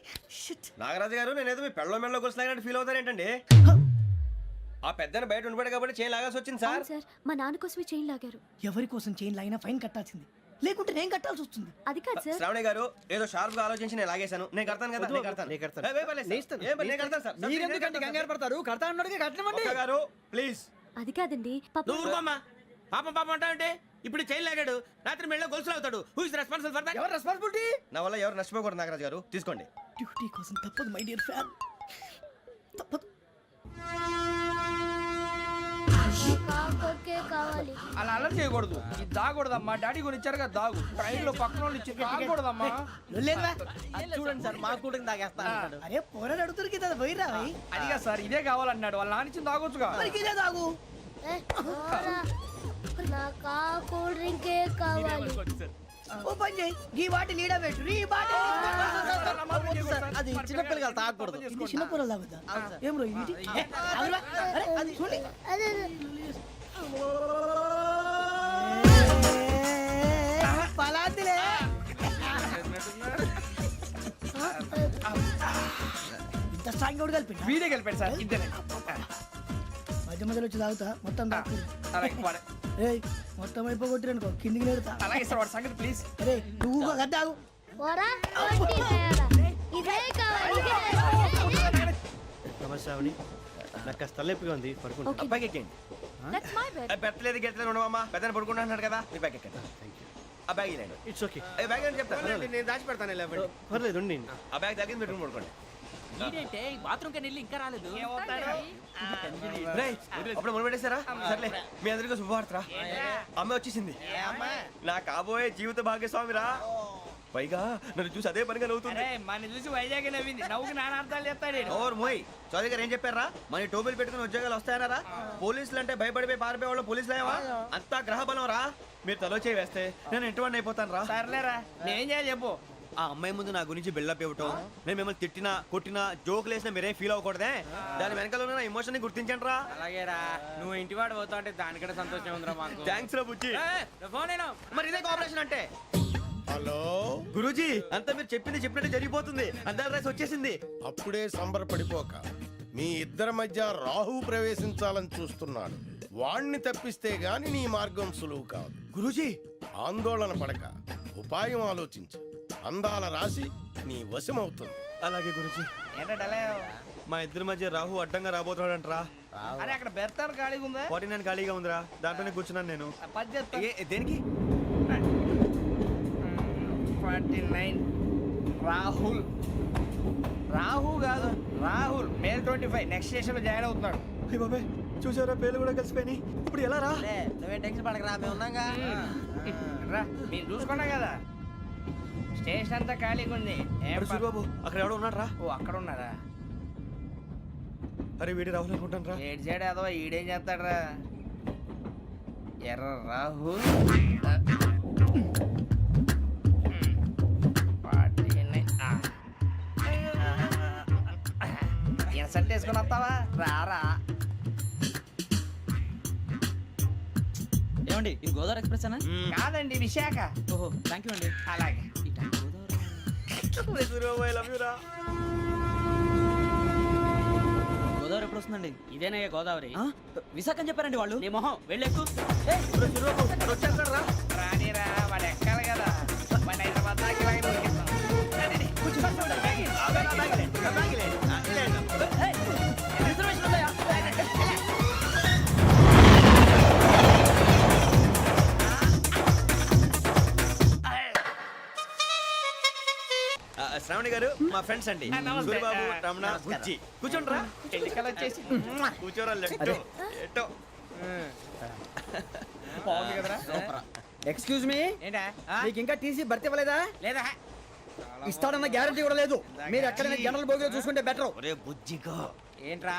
నాగరాజు గారు, నేనేదో మీ పెళ్ళ మెళ్ళలో గురిసిలాగినట్టు ఫీల్ అవుతారేంటండి? ఆ పెద్దని బయట ఉండిపోయాడు కాబట్టి చైన్ లాగాల్సి వచ్చింది సార్. సార్ మా నాన్న కోసమే చైన్ లాగారు. ఎవరి కోసం చైన్ లాగినా ఫైన్ కట్టాల్సింది, లేకుంటే నేను కట్టాల్సి వస్తుంది. అది కాదు సార్. శ్రావణి గారు ఏదో షార్ప్ గా ఆలోచించి నేను లాగేశాను. నేను కడతాను కదా, నేను కడతాను. ఏ, పర్లేదు సార్. ఏ, నేను కడతాను సార్. మీరెందుకంటే కంగారు పడతారు? కడతా అన్నాడుగా కట్టమండి. ఒక్క గారు ప్లీజ్. అది కాదండి పాప. నువ్వు ఊరుకోమ్మా. పాపం పాపం అంటావంటే ఇప్పుడు చైన్ లాగాడు, రాత్రి మెళ్ళ గొలుసులు అవుతాడు. Who is responsible for that? ఎవరు రెస్పాన్సిబిలిటీ? నా వల్ల ఎవరు నష్టపోకూడదు నాగరాజు గారు, తీసుకోండి. డ్యూటీ కోసం తప్పదు మై డియర్ ఫ్యాన్, తప్పదు. అలా అలర్ చేయకూడదు, ఇది దాగకూడదమ్మా. డాడీ కొని ఇచ్చారు కదా దాగు, ట్రైన్ లో పక్కన వాళ్ళు ఇచ్చి దాగకూడదమ్మా. చూడండి సార్, మా కూడా తాగేస్తా. అరే పోరాడు అడుగుతారు కదా, పోయిరా. అదిగా సార్, ఇదే కావాలన్నాడు. వాళ్ళ నాన్న ఇచ్చింది తాగొచ్చుగా. ఇదే తాగు. ఓ పని చేయి, ఈ బాటి లీడ పెట్టు. ఈ బాటి అది చిన్నపిల్లలు తాగకూడదు, ఇది చిన్నపిల్లలు తాగుతా. ఏం రో ఇది? అది చూడండి, పలాతిలే. ఇంత స్ట్రాంగ్ కూడా కలిపి వీడే కలిపాడు సార్. ఇద్దరే మధ్య మధ్యలో వచ్చి తాగుతా, మొత్తం తాగు. మొత్తం అయిపోగొట్టిరనుకో కిందికి నేడుతా. అలాగే సార్, వాడి సంగతి ప్లీజ్. అరే నువ్వు గద్దాగు. నమస్తే శ్రావణి, నాకు కాస్త తలెప్పిగా ఉంది, పడుకుంటా. అబ్బాయికి ఎక్కండి. That's my bed. పెట్టలేదు గెట్టలేదు ఉండవమ్మా. పెద్దని పడుకుంటున్నాడు కదా, మీ బ్యాగ్ ఎక్కండి. ఆ బ్యాగ్ ఇలాండి. It's okay. బ్యాగ్ అని చెప్తాను, నేను దాచి పెడతాను. పర్లేదు ఉండి. ఆ బ్యాగ్ తగ్గింది పెట్టుకుని పడుకోండి. బాత్రూమ్ కెళ్ళి ఇంకా రాలేదు. రేయ్, అప్పుడు మొదలు పెట్టేశారా? సర్లే, మీ అందరికీ శుభవార్తరా. అమ్మ వచ్చేసింది, నా కాబోయే జీవిత భాగ్యస్వామిరా. పైగా నన్ను చూసి అదే పనిగా నవ్వుతుంది. మన చూసి వైజాగ్ నవ్వింది, నవ్వుకి నాన్న అర్థాలు చెప్తాడు. ఓర్ మోయ్, చౌదరి గారు ఏం చెప్పారా? మన టోబీలు పెట్టుకుని ఉద్యోగాలు వస్తాయనరా? పోలీసులు అంటే భయపడిపోయి పారిపోయే వాళ్ళు పోలీసులేవా? అంతా గ్రహ బలం రా. మీరు తలో చేయి వేస్తే నేను ఇంటివాడిని అయిపోతాను రా. సర్లేరా, నేనేం చేయాలి చెప్పు. ఆ అమ్మాయి ముందు నా గురించి బిల్డప్ ఇవ్వటం, నేను మిమ్మల్ని తిట్టినా కొట్టినా జోకులు వేసినా మీరేం ఫీల్ అవ్వకూడదే. దాని వెనకాల ఉన్న ఎమోషన్ ని గుర్తించండి రా. అలాగేరా, నువ్వు ఇంటివాడు పోతా అంటే దానికంటే సంతోషం ఉందిరా మాకు. థ్యాంక్స్ రా బుజ్జి. ఫోన్ మరి ఇదే కోఆపరేషన్ అంటే. హలో, గురూజీ అంతా మీరు చెప్పింది చెప్పినట్టు జరిగిపోతుంది. అందాల రైస్ వచ్చేసింది. అప్పుడే సంబరపడిపోక. మీ ఇద్దరి మధ్య రాహు ప్రవేశించాలని చూస్తున్నాడు. వాణ్ణి తప్పిస్తే గాని నీ మార్గం సులువు కాదు. గురూజీ ఆందోళన పడక, ఉపాయం ఆలోచించు. అందాల రాశి నీ వశమవుతుంది. అలాగే గురూజీ. ఏంటంటే మా ఇద్దరి మధ్య రాహు అడ్డంగా రాబోతున్నాడంట్రా. అరే అక్కడ బెర్తాను ఖాళీగా ఉందా? 49 ఖాళీగా ఉందిరా, దాంట్లోనే కూర్చున్నాను నేను. పది చెప్తా. దేనికి? 49 రాహుల్. రాహు కాదు, రాహుల్. మే 25 నెక్స్ట్ స్టేషన్ లో జాయిన్ అవుతున్నాడు. అయ్య బాబాయ్, చూసారా పేర్లు కూడా కలిసిపోయినాయి. ఇప్పుడు ఎలా రా? నువ్వే టెన్షన్ పడకరా, మేము ఉన్నాగా. రా, మీరు చూసుకున్నా కదా. స్టేషన్ అంతా ఖాళీగా ఉంది. అరే సూరిబాబు, అక్కడ ఎవడో ఉన్నాడు రా. ఓ అక్కడ ఉన్నారా? అరే వీడి రాహుల్ అనుకుంటాను రా. ఏడు సైడ్ ఏదో ఈడేం చేస్తాడరా? ఎర్ర రాహుల్. ఇన్సర్ట్ వేసుకుని వస్తావా? రారా. ఏమండి ఇది గోదావరి ఎక్స్ప్రెస్ అనా? కాదండి, విశాఖ. ఓహో థ్యాంక్ యూ అండి. అలాగే. సూరిబాబు, ఐ లవ్ యు రా. గోదావరి ఎప్పుడు వస్తుందండి? ఇదేనయ్య గోదావరి. విశాఖ అని చెప్పారండి వాళ్ళు. నీ మొహం వెళ్ళెక్కు. వచ్చేస్తాడు రా. రానిరా, వాడు ఎక్కాలి కదా. వాడిని హైదరాబాద్ దాకా ఇలాగే దొరికిస్తాం. రండి, కూర్చో. రిజర్వేషన్ ఉన్నాయా? శ్రావణి గారు మా ఫ్రెండ్స్ అండి. నమస్తే. సూరిబాబు, రమణ, బుజ్జి. కూర్చోండి రా. ఎన్నికలు వచ్చేసి కూర్చోరా. లెట్టో ఎట్టో. బాగుంది కదరా? ఎక్స్క్యూజ్ మీ, ఏంటా? మీకు ఇంకా టీసీ భర్తీ ఇవ్వలేదా? లేదా ఇస్తాడన్న గ్యారంటీ కూడా లేదు. మీరు ఎక్కడైనా జనరల్ బోగిలో చూసుకుంటే బెటర్. ఒరే బుజ్జిగా. ఏంట్రా?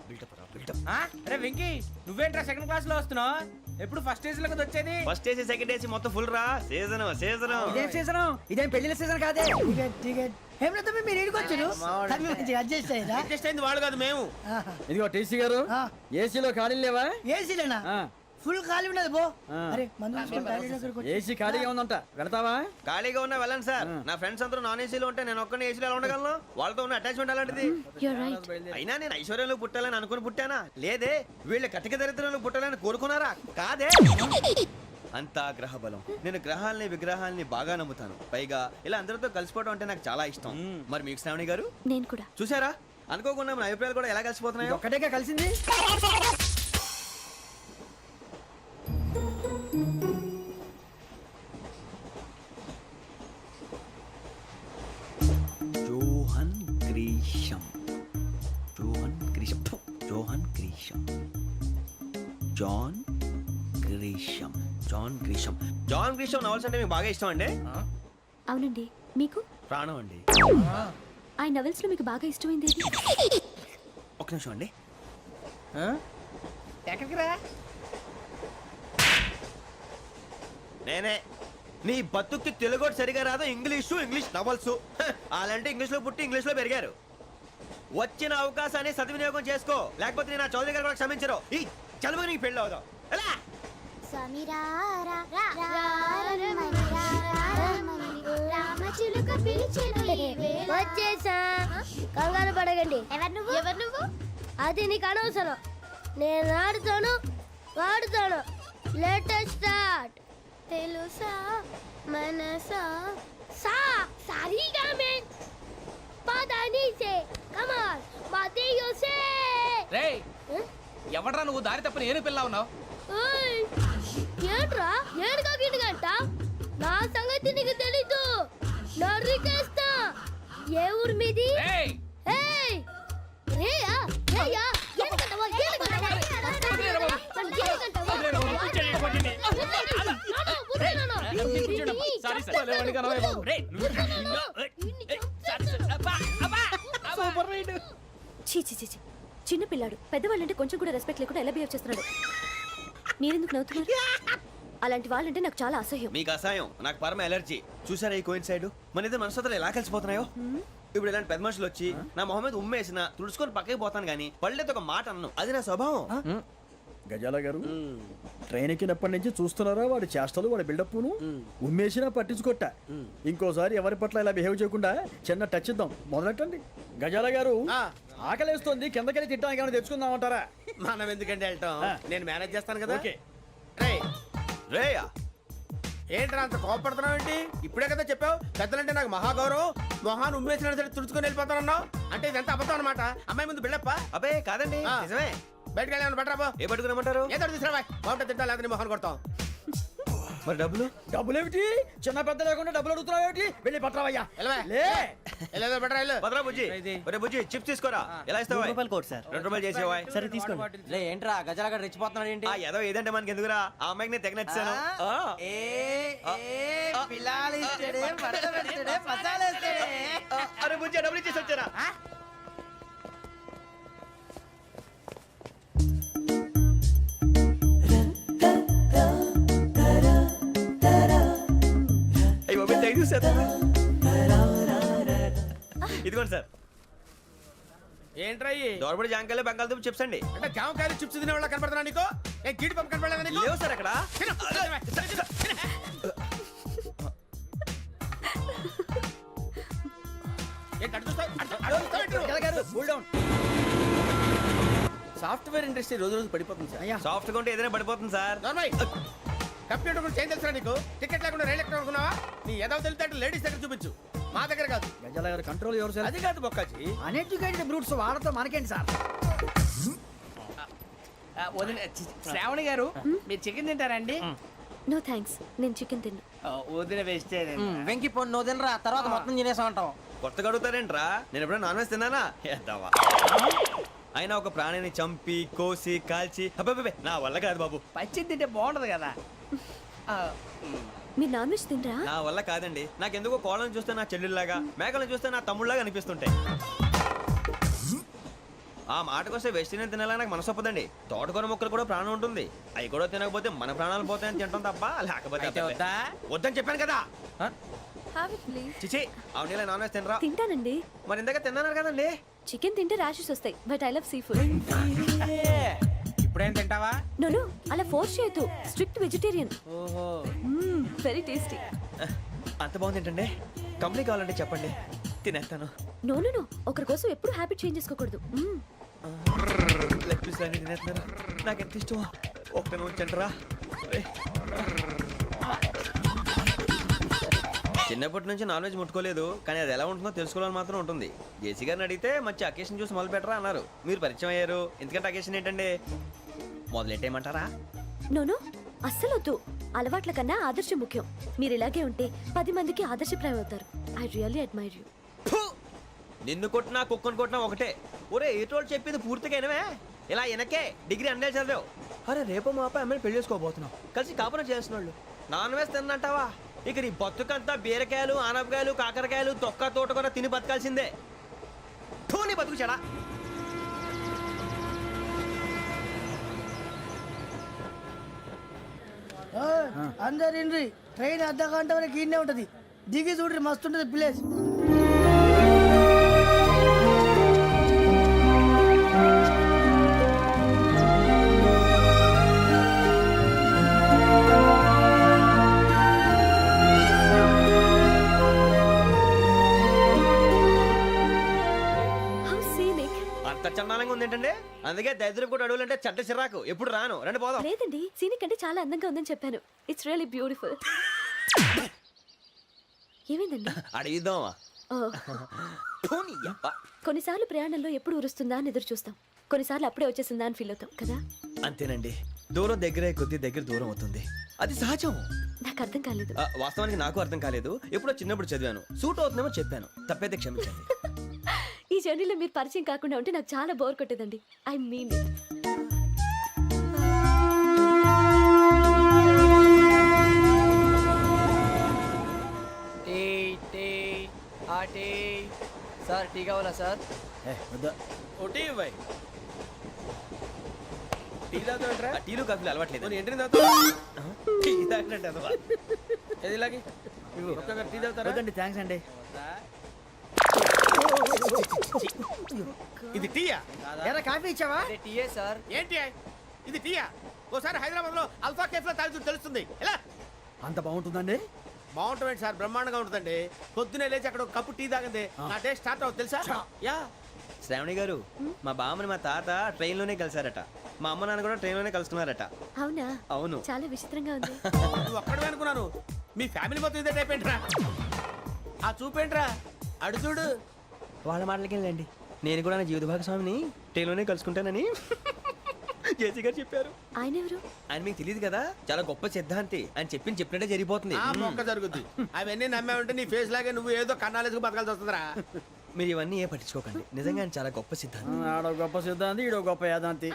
బిల్డప్ రా, బిల్డప్. అరే వెంకీ, నువ్వేంట్రా సెకండ్ క్లాస్ లో వస్తున్నావు? ఎప్పుడు ఫస్ట్ ఏజ్ లో వచ్చేది? ఫస్ట్ ఏసీ సెకండ్ ఏసీ మొత్తం ఫుల్ రా. Season season. ఇదేం సీజన్? ఇదేం పెళ్లిన సీజన్ కాదే. మీరు ఏడుకొచ్చారు? అడ్జస్ట్ అయింది వాళ్ళు కాదు, మేము. ఇదిగో టీసీ గారు, ఏసీలో ఖాళీ లేవా? ఏసీలేనా? ఫుల్ ఖాళీ ఉన్నది పో. అరే ఏసీ ఖాళీగా ఉందంట, వెళతావా? ఖాళీగా ఉన్నా వెళ్ళండి సార్. నా ఫ్రెండ్స్ అందరూ నాన్ ఏసీలో ఉంటే నేను ఒక్కనే ఏసీలో ఎలా ఉండగలను? వాళ్ళతో ఉన్న అటాచ్మెంట్ అలాంటిది. అయినా నేను ఐశ్వర్యంలో పుట్టాలని అనుకుని పుట్టానా? లేదే. వీళ్ళ కటిక దరిద్రంలో పుట్టాలని కోరుకున్నారా? కాదే. అంతా గ్రహ బలం. నేను గ్రహాలని విగ్రహాలని బాగా నమ్ముతాను. పైగా ఇలా అందరితో కలిసిపోవడం అంటే నాకు చాలా ఇష్టం. మరి మీకు శ్రావణి గారు? నేను కూడా. చూసారా, అనుకోకుండా మన అభిప్రాయాలు కూడా ఎలా కలిసిపోతున్నాయి. ఒక్కటేగా కలిసింది. Johan Grisham. Johan Grisham. Johan Grisham. John Grisham. John Grisham. John Grisham novels అంటే మీకు బాగా ఇష్టం అండి? అవునండి. మీకు? ప్రాణం అండి. ఆ నవెల్స్ లో మీకు బాగా ఇష్టమైంది? ఒక్క నిమిషం అండి. ఎక్కడికి రా? నేనే. నీ బతుక్కి తెలుగు సరిగా రాదు, ఇంగ్లీష్ నవల్స్. అలాంటి ఇంగ్లీష్ లో పుట్టి ఇంగ్లీష్ లో పెరిగారు. వచ్చిన అవకాశాన్ని సద్వినియోగం చేసుకో, లేకపోతే నేను చౌదరి గారు కూడా క్షమించరు. ఈ చదువు నీకు పెళ్ళి అవుదాం. ఎలా? వచ్చేసా, కంగారు పడకండి. ఎవరు నువ్వు? అది నీకు అనవసరం. నేను ఆడుతాను, వాడుతాను. Let start. తెలుసా మనసా సా సారీగా మే పదని సే కమాన్ మాదేయో సే. రేయ్, ఎవడ్రా నువ్వు? దారి తప్పని ఏను పిల్ల ఉన్నావు? ఓయ్, ఏంట్రా ఏడుగా గిడుగంట? నా సంగతి నీకు తెలీదు. నరికేస్తా. ఏ ఊరు మీది? రేయ్, ఏయ్ రేయా రేయా ఏడుగంటవా ఏడుగంటవా చిన్న పిల్లాడు. పెద్దవాళ్ళంటే కొంచెం కూడా రెస్పెక్ట్ లేకుండా ఎలా బిహేవ్ చేస్తున్నాడు. మీరెందుకు నవ్వుతున్నారు? అలాంటి వాళ్ళంటే నాకు చాలా అసహ్యం. మీకు అసహాయం, నాకు పరమ ఎలర్జీ. చూసారా ఈ కోయిన్ సైడ్? మన ఇద్దరు మనసుతో ఎలా కలిసిపోతున్నాయో. ఇప్పుడు ఇలాంటి పెద్ద మనుషులు వచ్చి నా మొహం మీద ఉమ్మేసిన తుడుచుకొని పక్కకి పోతాను, కానీ పళ్ళేతో ఒక మాట అన్ను. అది నా స్వభావం. గజాల గారు ట్రైన్ ఎక్కినప్పటి నుంచి చూస్తున్నారా వాడి చేష్టలు వాడి బిల్డప్ను ఉమ్మేసినా పట్టించుకోట ఇంకోసారి ఎవరి పట్ల ఇలా బిహేవ్ చేయకుండా చిన్న టచ్ ఇద్దాం మొదలెట్టండి గజాల గారు ఆకలేస్తోంది కిందకెళ్ళి తిట్టడానికి ఏమైనా తెచ్చుకుందామంటారా మనం ఎందుకంటే వెళ్తాం నేను మేనేజ్ చేస్తాను కదా. ఓకే రేయా ఏంట్రా అంత కోపడుతున్నావు ఏంటి? ఇప్పుడే కదా చెప్పావు పెద్దలంటే నాకు మహాగౌరవం, మొహాన్ని ఉమ్మేసిన సరే తుడుచుకొని వెళ్ళిపోతానన్నావు. అంటే ఇదంతా అబద్ధం అనమాట. అమ్మాయి ముందు బిల్డప్ప. అబ్బే కాదండి ఆ. నిజమే. బయటకు వెళ్ళాను బట్రాబో. ఏ పట్టుకురమ్మంటారు? ఏదో తీసుకురా బాగుంటుంది తింటా లేదా మొహాన్ని కొడతాం. మరి డబ్బులు? డబ్బులేమిటి చిన్న పెద్ద లేకుండా డబ్బులు అడుగుతున్నావు ఏమిటి వెళ్ళి పట్టరావయ్యా వెళ్ళవే. లే వెళ్ళేదో బట్రా వెళ్ళు. భద్రా బుజ్జి ఒరే బుజ్జి చిప్స్ తీసుకోరా. ఎలా ఇస్తావా? కోట్ సార్ 2 రూపాయలు చేసేవా? సరే తీసుకోండి లే ఏంట్రా గజాల గడ రెచ్చిపోతున్నాడు ఏంటి? ఆ ఏదో ఏదంటే మనకి ఎందుకురా, ఆ అమ్మాయికి నేను తెగ నచ్చాను. అరే బుజ్జి డబ్బులు ఇచ్చేసి వచ్చారా? అయ్యో తెగ చూసేస్తా. ఇదిగోండి సార్. ఏంట్రా ఇయ్యి? దోరబడి జాంకాయలు బంగాళదుంప చిప్స్ అండి. అంటే జామకాయలు చిప్స్ తినే వాళ్ళ కనపడుతున్నా నీకు? ఏ గీడి పంప కనపడలేదా నీకు? లేవు సార్ అక్కడ. తిను, తిను, తిను. ఏంటి అటు చూస్తావు? అటు చూస్తావు ఏంటి నువ్వు? సాఫ్ట్వేర్ ఇండస్ట్రీ రోజు రోజు పడిపోతుంది సార్. సాఫ్ట్ గా ఉంటే ఏదైనా పడిపోతుంది సార్. నార్మల్ కంప్యూటర్ గురించి ఏం తెలుసా నీకు? టికెట్ లేకుండా రైలు ఎక్కడ అనుకున్నావా? నీ ఏదో తెలితే లేడీస్ దగ్గర చూపించు, మా దగ్గర కాదు. గజాల గారు కంట్రోల్ ఎవరు సార్ అది కాదు బొక్కాజీ. అన్ఎడ్యుకేటెడ్ బ్రూట్స్ వాడతో మనకేంటి సార్ శ్రావణి గారు మీరు చికెన్ తింటారండి? నో థ్యాంక్స్, నేను చికెన్ తిన్నా. వదిన వేస్తే వెంకి పొన్ను నువ్వు తినరా, తర్వాత మొత్తం తినేసా ఉంటాం. కొత్తగా అడుగుతారేంట్రా? నేను ఎప్పుడైనా నాన్ వెజ్ తిన్నానా? ఎద్దావా. అయినా ఒక ప్రాణిని చంపి కోసి కాల్చి అబ్బబ్బే నా వల్ల కాదు బాబు. పచ్చి తింటే బాగుంటది కదా. మీరు నాన్ వెజ్ తినరా? నా వల్ల కాదండి. నాకెందుకో కోళ్ళని చూస్తే నా చెల్లెళ్ళలాగా, మేకలను చూస్తే నా తమ్ముళ్ళలాగా అనిపిస్తుంటాయి. ఆ మాటకొస్తే వెస్టిరియన్ తినాలని నాకు మనసు ఒప్పదండి. తోటకూర మొక్కలు కూడా ప్రాణం ఉంటుంది. అవి కూడా తినకపోతే మన ప్రాణాలు పోతాయని తింటాం తప్ప లేకపోతే వద్దా? వద్దని చెప్పాను కదా. Have it please. చిచి అవునీ నాన్ వెజ్ తినరా? తింటానండి. మరి ఇందాక తిన్నాను కదండి. చికెన్ తింటే ర్యాషెస్ వస్తాయి, but I love sea food. ఇప్పుడేం తింటావా? నో అలా ఫోర్స్ చేయొద్దు. Strict vegetarian. ఓహో వెరీ టేస్టీ. అంత బాగుంది ఏంటండి? కంపెనీ కావాలంటే చెప్పండి, తినేస్తాను. నో ఒకరి కోసం ఎప్పుడు హ్యాబిట్ చేంజ్ చేసుకోకూడదు. లెగ్ పీస్ అన్ని తినేస్తున్నారు. నాకు ఎంత ఇష్టమో. ఒకటే ఉంచండిరా. చిన్నప్పటి నుంచి నాన్ వెజ్ ముట్టుకోలేదు, కానీ అది ఎలా ఉంటుందో తెలుసుకోవాలని మాత్రం ఉంటుంది. జేసీ గారిని అడిగితే మంచి అకేషన్ చూసి మొదలు పెట్టరా అన్నారు. మీరు పరిచయం అయ్యారు, ఎందుకంటే అకేషన్ ఏంటండి? మొదలెట్టేయమంటారా? నో అస్సలు వద్దు. అలవాట్ల కన్నా ఆదర్శం ముఖ్యం. మీరు ఇలాగే ఉంటే 10 మందికి ఆదర్శప్రాయం అవుతారు. I really admire you. నిన్ను కొట్టినా కుక్కను కొట్టినా ఒకటే. ఒరే ఏటోళ్ళు చెప్పింది పూర్తిగా వినవే. ఇలా వెనకే డిగ్రీ అన్నే చదివావు. అరే రేపు మా అబ్బాయి అమ్మాయిని పెళ్లి చేసుకోబోతున్నావు, కలిసి కాపురం చేసిన వాళ్ళు నాన్ వెజ్ తిన్నంటావా? ఇక నీ బతుకంతా బీరకాయలు ఆనపకాయలు కాకరకాయలు తొక్క తోట కూడా తిని బతకాల్సిందే. నీ బతుకు చెడా. అందరు ట్రైన్ అర్ధ గంట వరకు ఇన్నే ఉంటది. దిగి చూడ్రి మస్తు ఉంటది ప్లేస్. అంత చందానంగా ఉంది ఏంటంటే? అందుకే దరిద్రం కూడా అడవులంటే చెడ్డ చిరాకు. ఎప్పుడు రాను. రండి పోదాం. లేదండి, సీనిక్ అంటే చాలా అందంగా ఉందని చెప్పాను. It's really beautiful. ఏమైందండి? అడిగిద్దామా? కొన్నిసార్లు ప్రయాణంలో ఎప్పుడు ఉరుస్తుందా అని ఎదురు చూస్తాం, కొన్నిసార్లు అప్పుడే వచ్చేసిందా అని ఫీల్ అవుతాం కదా. అంతేనండి, దూరం దగ్గరే కొద్ది దగ్గర దూరం అవుతుంది. అది సహజం. నాకు అర్థం కాలేదు. వాస్తవానికి నాకు అర్థం కాలేదు. ఎప్పుడో చిన్నప్పుడు చదివాను, సూట్ అవుతుందేమో చెప్పాను. తప్పైతే క్షమించండి. ఈ జర్నీలో మీరు పరిచయం కాకుండా ఉంటే నాకు చాలా బోర్ కొట్టేదండి. I mean it. Sir tea కావాలా సార్? ఒకటి ఇవ్వాయి. టీ తాగుతావేంట్రా? టీలు కాఫీలు అలవాట్లేదు. ఏంటి తాగుతావు? టీ తాగినట్టు అదవా. ఏది ఇలాగే టీ తాగుతారా? థ్యాంక్స్ అండి. ఇది టీయా? కాఫీ ఇచ్చావా? టీయే సార్. ఏంటి ఇది టీయా? ఓసారి హైదరాబాద్ లో అల్ఫా కేఫ్ లో తాగుతూ తెలుస్తుంది. ఎలా అంత బాగుంటుందండి? బాగుంటుంది సార్, బ్రహ్మాండంగా ఉంటుందండి. పొద్దునే లేచి అక్కడ ఒక కప్పు టీ తాగింది నా డే స్టార్ట్ అవుతుంది తెలుసా? యా. శ్రావణి గారు, మా బామ్మని మా తాత ట్రైన్ లోనే కలిసారట. మా అమ్మ నాన్న కూడా ట్రైన్ లోనే కలుసుకున్నారట. అవునా? అవును. చాలా విచిత్రంగా ఉంది. నువ్వు ఒక్కడే అనుకున్నాను, మీ ఫ్యామిలీ మొత్తం ఇదే టైప్ ఏంట్రా? ఆ చూపేంట్రా, అడు చూడు. వాళ్ళ మాటలకి వెళ్ళండి. నేను కూడా నా జీవిత భాగస్వామిని ట్రైన్ లోనే కలుసుకుంటానని జేసీ గారు చెప్పారు. ఆయన ఎవరు? ఆయన మీకు తెలియదు కదా, చాలా గొప్ప సిద్ధాంతి అని చెప్పినట్టే జరిగిపోతుంది. ఆ మొక్క జరుగుద్ది. అవన్నీ నమ్మే ఉంటే నీ ఫేస్ లాగే నువ్వు ఏదో కన్నాలేసుకు బతకాల్సి వస్తుందిరా. మీరు ఇవన్నీ ఏ పట్టించుకోకండి, నిజంగా ఆయన చాలా గొప్ప సిద్ధాంతి. ఆడో గొప్ప సిద్ధాంతి, ఈడో గొప్ప యాదాంతి.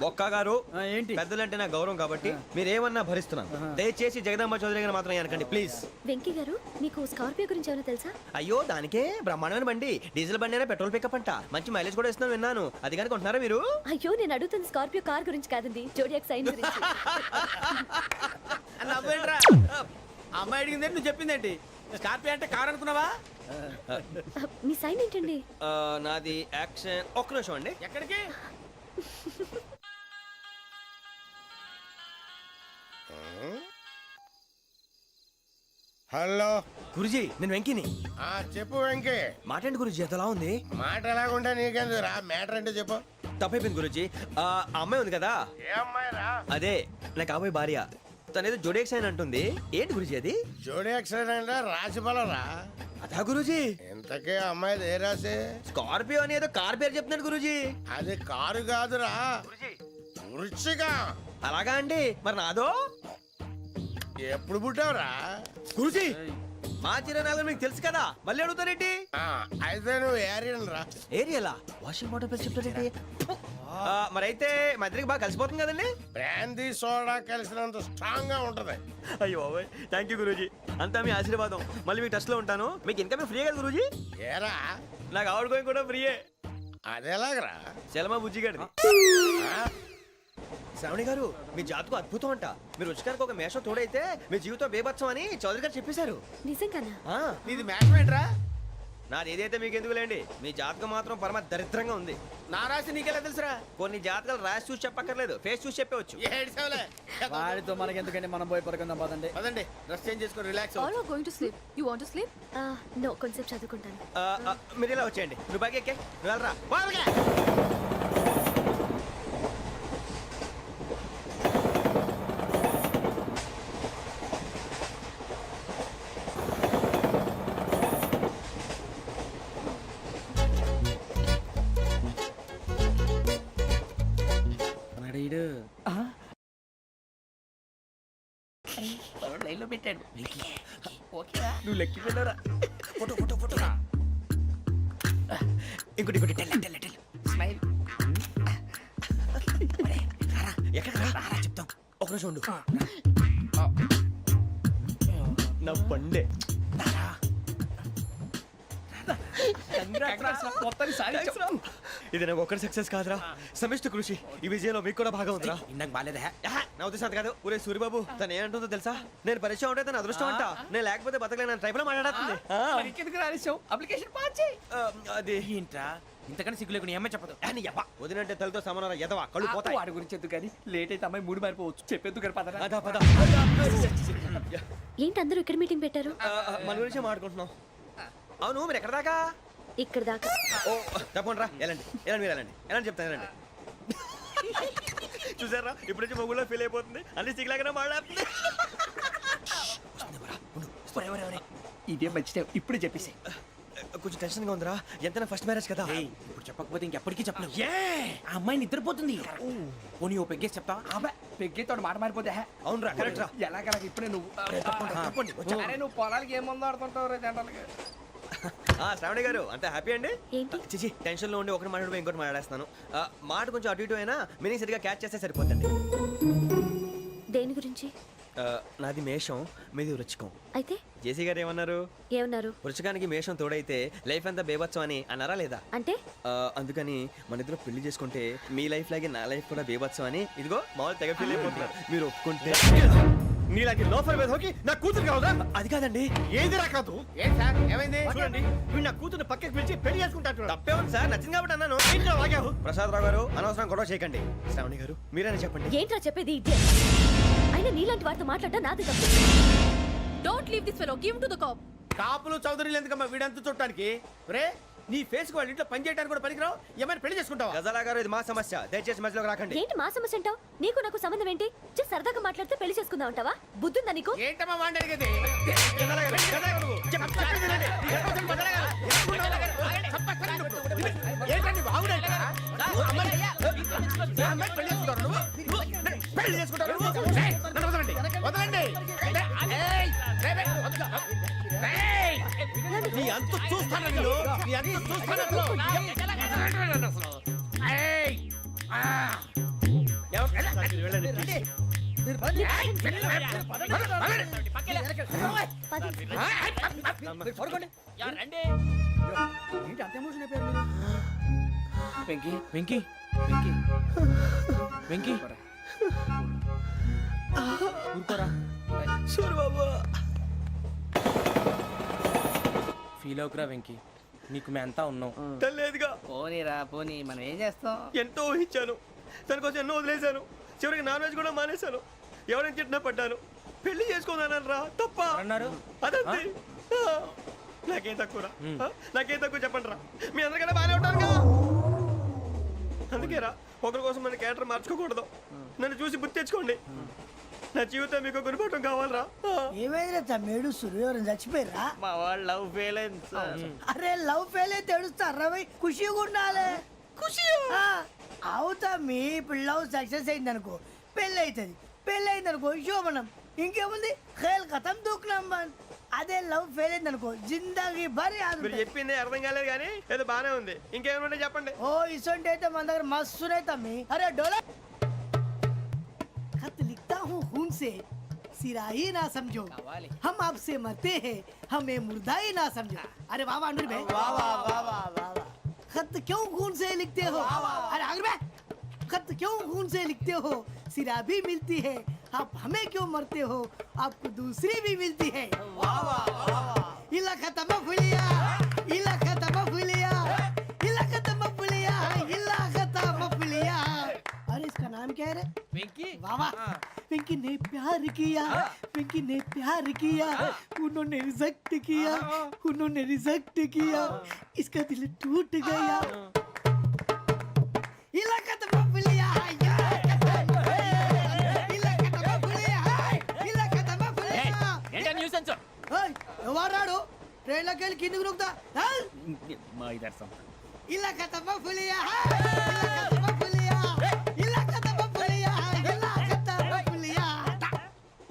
ఒక్క గారు, ఏంటి? పెద్దలంటే నా గౌరవం కాబట్టి మీరు ఏమన్నా భరిస్తున్నాను. దయచేసి జగదాంబ చౌదరి గారు మాత్రం అనకండి ప్లీజ్. వెంకీ గారు, మీకు స్కార్పియో గురించి ఏమైనా తెలుసా? అయ్యో, దానికే బ్రహ్మాండమైన బండి, డీజిల్ బండి అయినా పెట్రోల్ పికప్ అంట, మంచి మైలేజ్ కూడా ఇస్తున్నాను విన్నాను. అది కానీ కొంటున్నారా మీరు? అయ్యో, నేను అడుగుతుంది స్కార్పియో కార్ గురించి కాదండి, జోడియాక్ సైన్ గురించి. నవ్వేంట్రా? అమ్మాయి అడిగింది నువ్వు చెప్పిందేంటి? స్కార్పియో అంటే కార్ అనుకున్నావా? మీ సైన్ ఏంటండి? నాది యాక్షన్. ఒక్క నిమిషం అండి. ఎక్కడికి? హలో గురుజీ, నేను వెంకిని. చెప్పు వెంకీ. మాట్లాడండి గురుజీ, ఎంతలా ఉంది? మాట ఎలాగుంటా నీకెందుకు రా, మ్యాటర్ అంటే చెప్పు. తప్పైపోయింది గురుజీ. ఆ అమ్మాయి ఉంది కదా, ఏ అమ్మాయి రా? అదే నా కాబోయే భార్య. తనేదో జోడేక్స్ అని అంటుంది. ఏంటి గురుజీ అది? జోడి యాక్సిడెంట్ రాసి బలరా? అదా గురుజీ. ఇంతకే అమ్మాయి ఏ రాసి? స్కార్పియో అని ఏదో కార్ పేరు చెప్తున్నాడు గురుజీ. అది కారు కాదురా, వృచ్చిక. అలాగా అండి, మరి నాదో? ఎప్పుడు పుట్టావురా? గురుజీ, మా చిరనాలు మీకు తెలుసు కదా, మళ్ళీ అడుగుతారేంటి? అయితే నువ్వు ఏరియన్ రా. ఏరియలా? వాషింగ్ వాటర్ పేరు చెప్తారేంటి? మరైతే మా ఇద్దరికి బాగా కలిసిపోతుంది కదండి. బ్రాందీ సోడా కలిసినంత స్ట్రాంగ్ గా ఉంటది. అయ్యో థ్యాంక్ యూ గురూజీ, అంతా మీ ఆశీర్వాదం. మళ్ళీ మీకు టచ్ లో ఉంటాను. మీకు ఇన్కమ్ ఫ్రీ కదా గురూజీ? ఏరా, నాకు ఆవిడ గోయింగ్ కూడా ఫ్రీయే. అదేలాగరా? చలమా బుజ్జి గారిది. శ్రావణి గారు, మీ జాతకు అద్భుతం అంట. మీరు రుచికారికి ఒక మేషం తోడైతే మీ జీవితం బేబత్సం అని చౌదరి గారు చెప్పేశారు. నిజంగానా? నీది మ్యాచ్ ఏంట్రా? నాది ఏదైతే మీకు ఎందుకు లేండి, మీ జాతకం మాత్రం పరమ దరిద్రంగా ఉంది. నా రాసి నీకెలా తెలుసురా? కొన్ని జాతకాలు రాసి చూసి చెప్పక్కర్లేదు, ఫేస్ చూసి చెప్పవచ్చు. వాడితో మనకి ఎందుకంటే మనం పోయి పడుకుందాం పదండి. పదండి, డ్రెస్ చేంజ్ చేసుకొని relax. All are going to sleep. You want to sleep? No, కొంచెం చదువుకుంటాను. మీరు ఇలా వచ్చేయండి. నువ్వు బాగా ఎక్కే, నువ్వు వెళ్ళరా. లైన్లో పెట్టాడు. నువ్వు లెక్కి వెళ్ళరా. Photo photo photo. ఇంకోటి ఇంకోటి. Tell smile. ఎక్కడ చెప్తాం. ఒక నిమిషం ఉండు. నా పండే. ఇది నాకు ఒక్కరి సక్సెస్ కాదురా, సమిష్టి కృషి. ఈ విజయంలో మీకు కూడా భాగం ఉందిరా. ఇందాక బాగాలేదా? నా ఉద్దేశం కాదు. ఊరే సూరిబాబు, తను ఏమంటుందో తెలుసా? నేను పరిచయం ఉంటే తన అదృష్టం అంట. నేను లేకపోతే బతకలేను ట్రైబ్ లో మాట్లాడుతుంది. అప్లికేషన్ పాస్ చేయి. అది ఏంట్రా ఇంతకన్నా సిగ్గు లేకుండా ఏమై చెప్పదు. వదినంటే తలతో సమానం ఎదవా, కళ్ళు పోతాయి. వాడి గురించి ఎందుకు కానీ లేట్ అయితే అమ్మాయి మూడు మారిపోవచ్చు. చెప్పేందుకు కానీ పదరా. అదా పద. ఏంటి అందరూ ఇక్కడ మీటింగ్ పెట్టారు? మన గురించే మాట్లాడుకుంటున్నాం. అవును, మీరు ఎక్కడ దాకా? ఇక్కడ దాకా. ఓ తప్పకుండా రా, వెళ్ళండి వెళ్ళండి, మీరు వెళ్ళండి వెళ్ళండి, చెప్తాను వెళ్ళండి. చూసారా, ఇప్పుడు నుంచి మొగుల్లో ఫీల్ అయిపోతుంది. అన్ని సిగ్లాగానే మాట్లాడుతుంది. ఇదే మంచి టైం, ఇప్పుడు చెప్పేసి. కొంచెం టెన్షన్ గా ఉందిరా, ఎంతైనా ఫస్ట్ మ్యారేజ్ కదా. ఇప్పుడు చెప్పకపోతే ఇంకెప్పటికీ చెప్పలేవు. ఆ అమ్మాయి నిద్రపోతుంది. పోనీ ఓ పెగ్గేసి చెప్తా. పెగ్గేతో మాట మారిపోతే. అవునరా, కరెక్ట్ రా. ఎలాగలా ఇప్పుడే నువ్వు అరే నువ్వు పొలాలకి ఏం ముందు ఆడుతుంటావు రే జనరల్గా. శ్రావణి గారు, అంత హ్యాపీ అండి? ఏంటి? చిచి, టెన్షన్ లో ఉండి ఒకటి మాట్లాడిపోయి ఇంకోటి మాట్లాడేస్తాను. మాట కొంచెం అటు ఇటు అయినా మీనింగ్ సరిగా క్యాచ్ చేస్తే సరిపోతుంది. దేని గురించి? నాది మేషం, మీది వృచ్చికం. అయితే జేసీ గారు ఏమన్నారు? ఏమన్నారు? వృచ్చికానికి మేషం తోడైతే లైఫ్ అంతా బేబత్సం అని అన్నారా లేదా? అంటే అందుకని మన ఇద్దరు పెళ్లి చేసుకుంటే మీ లైఫ్ లాగే నా లైఫ్ కూడా బేబత్సం అని ఇదిగో మామూలు తెగ ఫీల్ అయిపోతున్నారు. మీరు ఒప్పుకుంటే నీలాంటి లోఫర్ మీద హోకి నా కూతురు కావదా? అది కాదండి. ఏది రాకాదు ఏం సార్ ఏమైంది చూడండి వీడు నా కూతురు పక్కకి పిలిచి పెళ్లి చేసుకుంటాడు. తప్పే ఉంది సార్, నచ్చింది కాబట్టి అన్నాను. ప్రసాద్ రావు గారు అనవసరం గొడవ చేయకండి. శ్రావణి గారు మీరైనా చెప్పండి. ఏంట్రా చెప్పేది ఇదే అయినా నీలాంటి వారితో మాట్లాడటం నాది తప్పు. Don't leave this fellow. Give him to the cop. కాపులు చౌదరులు ఎందుకమ్మా వీడంతా చుట్టానికి రే నీ ఫేస్ కు వాళ్ళ ఇంట్లో పని చేయడానికి కూడా పనికిరావు ఏమైనా పెళ్లి చేసుకుంటావా గజాలా గారు ఇది మా సమస్య, దయచేసి మధ్యలోకి రాకండి. ఏంటి మా సమస్య అంటావు? నీకు నాకు సంబంధం ఏంటి? జస్ట్ సరదాగా మాట్లాడితే పెళ్లి చేసుకుందాం అంటావా? బుద్ధుందా నీకు? ఏంటమ్మా వాడిని అడిగేది ఏంటండి బాగుండేట పెళ్లి చేసుకుంటారు వదలండి నీ అంత చూస్తాను నీ అంత చూస్తాను వెంకీ వెంకీ వెంకీ వెంకీ ఊరుకోరా. సూరి బాబు ఫీల్ అవుకురా వెంకీ, నీకు మేమంతా ఉన్నాం. తెలియదుగా. పోనీరా పోనీ మనం ఏం చేస్తాం ఎంతో ఊహించాను, దానికోసం ఎన్నో వదిలేశాను. చివరికి నాన్ వెజ్ కూడా మానేశాను. ఎవరైనా తిట్టినా పడ్డాను. పెళ్లి చేసుకోదానని రా తప్ప అన్నారు. అదంతే. నాకేం తక్కువ నాకేం తక్కువ చెప్పండి రా. మీ అందరికన్నా బాగానే ఉంటారుగా. అందుకే రా ఒకరి కోసం మన క్యారెక్టర్ మార్చుకోకూడదు. నన్ను చూసి గుర్తు తెచ్చుకోండి. నా జీవితం మీకు గురిపటం కావాలరా. ఏమైనా తమ్మేడు సూర్యవరం చచ్చిపోయిరా మా వాళ్ళు లవ్ ఫెయిల్ అయింది. అరే లవ్ ఫెయిల్ అయితే ఏడుస్తారా ఖుషిగా ఉండాలి ఖుషి అవుతా మీ ఇప్పుడు లవ్ సక్సెస్ అయింది అనుకో పెళ్ళి అవుతుంది. పెళ్ళి అయింది అనుకో శోభనం. ఇంకేముంది ఖేల్ కథం దూకునాం బన్. అదే లవ్ ఫెయిల్ అయింది అనుకో జిందాగీ భారీ మీరు చెప్పింది అర్థం కాలేదు కానీ ఏదో బానే ఉంది. ఇంకేమైనా చెప్పండి. ఓ ఇసొంటి అయితే మన దగ్గర మస్తునే తమ్మి. అరే డోలా खत लिखता हूँ खून से सिरा ही ना समझो हम आपसे मरते हैं हमें मुर्दा ही ना समझो. अरे वाह वाह अनुर भाई वाह वाह वाह वाह वाह. खत क्यों खून से लिखते हो? अरे अनुर भाई खत क्यों खून से लिखते हो? सिरा भी मिलती है आप हमें क्यों मरते हो? आपको दूसरी भी मिलती है. वाह वाह वाह. इला खत्म फुलिया इला खत्म फुलिया इला खत्म फुलिया इला खत्म फुलिया. अरे इसका नाम क्या है रे? వెంకీ वाह वाह. पिंकी ने प्यार किया पिंकी ने प्यार किया उन्होंने रिजेक्ट किया उन्होंने रिजेक्ट किया इसका दिल टूट गया. इलाका तो बबलिया इलाका तो बबलिया इलाका तो बबलिया. ఏంటా న్యూసెన్స్? ఎవరాడు ట్రైన్ లోకి వెళ్ళి కిందికి నొక్కుతా. మా ఇదర్సం ఇలాకా तो बबलिया